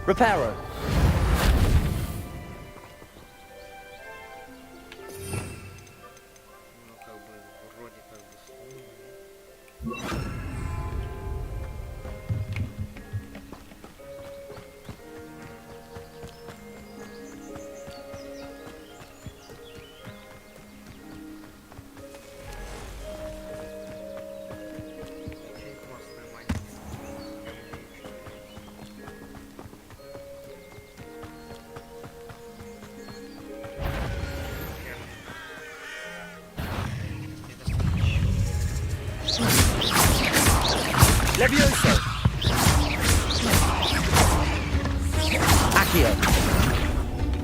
S10: Reparo! Levioso! Accio!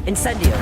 S10: Incendio!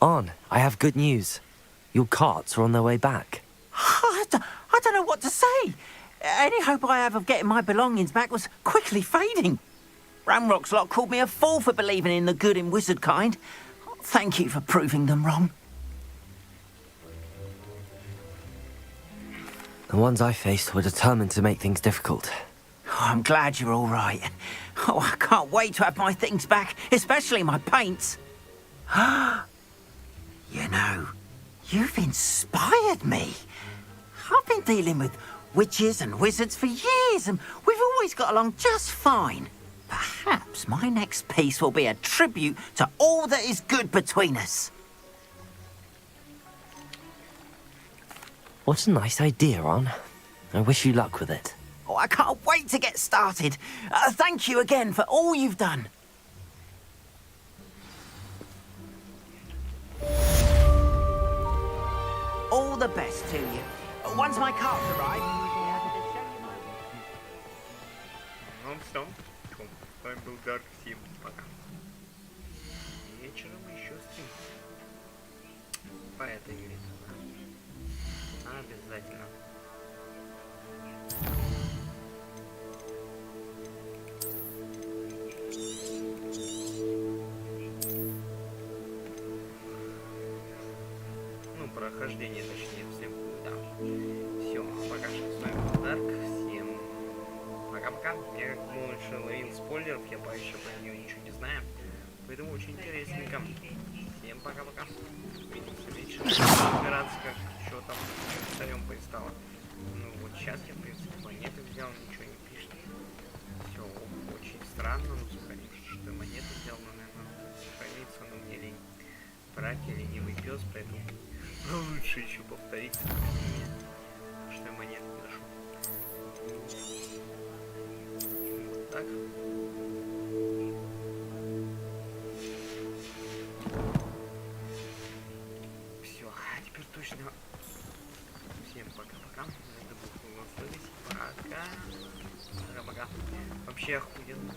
S2: On, I have good news. Your carts are on their way back.
S21: I don't know what to say. Any hope I have of getting my belongings back was quickly fading. Ramrock's lot called me a fool for believing in the good in wizard kind. Thank you for proving them wrong.
S2: The ones I faced were determined to make things difficult.
S21: Oh, I'm glad you're all right. Oh, I can't wait to have my things back, especially my paints. You know, you've inspired me. I've been dealing with witches and wizards for years, and we've always got along just fine. Perhaps my next piece will be a tribute to all that is good between us.
S2: What a nice idea, On. I wish you luck with it.
S21: Oh, I can't wait to get started. Thank you again for all you've done. All the best to you. Once my carts arrive, we'll be able to show you my...
S1: Ну все, с вами был Дарк, всем пока. Вечером еще стрим по этой игре. Обязательно. Ну, прохождение, точнее, всем, да. Все, пока что с вами был Дарк, всем пока-пока. Я как больше ловил спойлеров, я пока еще про нее ничего не знаю, поэтому очень интересненько. Всем пока-пока. Увидимся вечером. Разбираться, как что там с царем пристало. Ну вот сейчас я, в принципе, монеты взял, ничего не пишет. Все очень странно, ну сохранится, что монеты взял, но, наверное, сохранится, но мне лень брать, я ленивый пес, поэтому лучше еще повторить, что я монеты ношу. Вот так. Все, а теперь точно. Всем пока-пока. Это был Пока. Пока-пока. Вообще охуенно.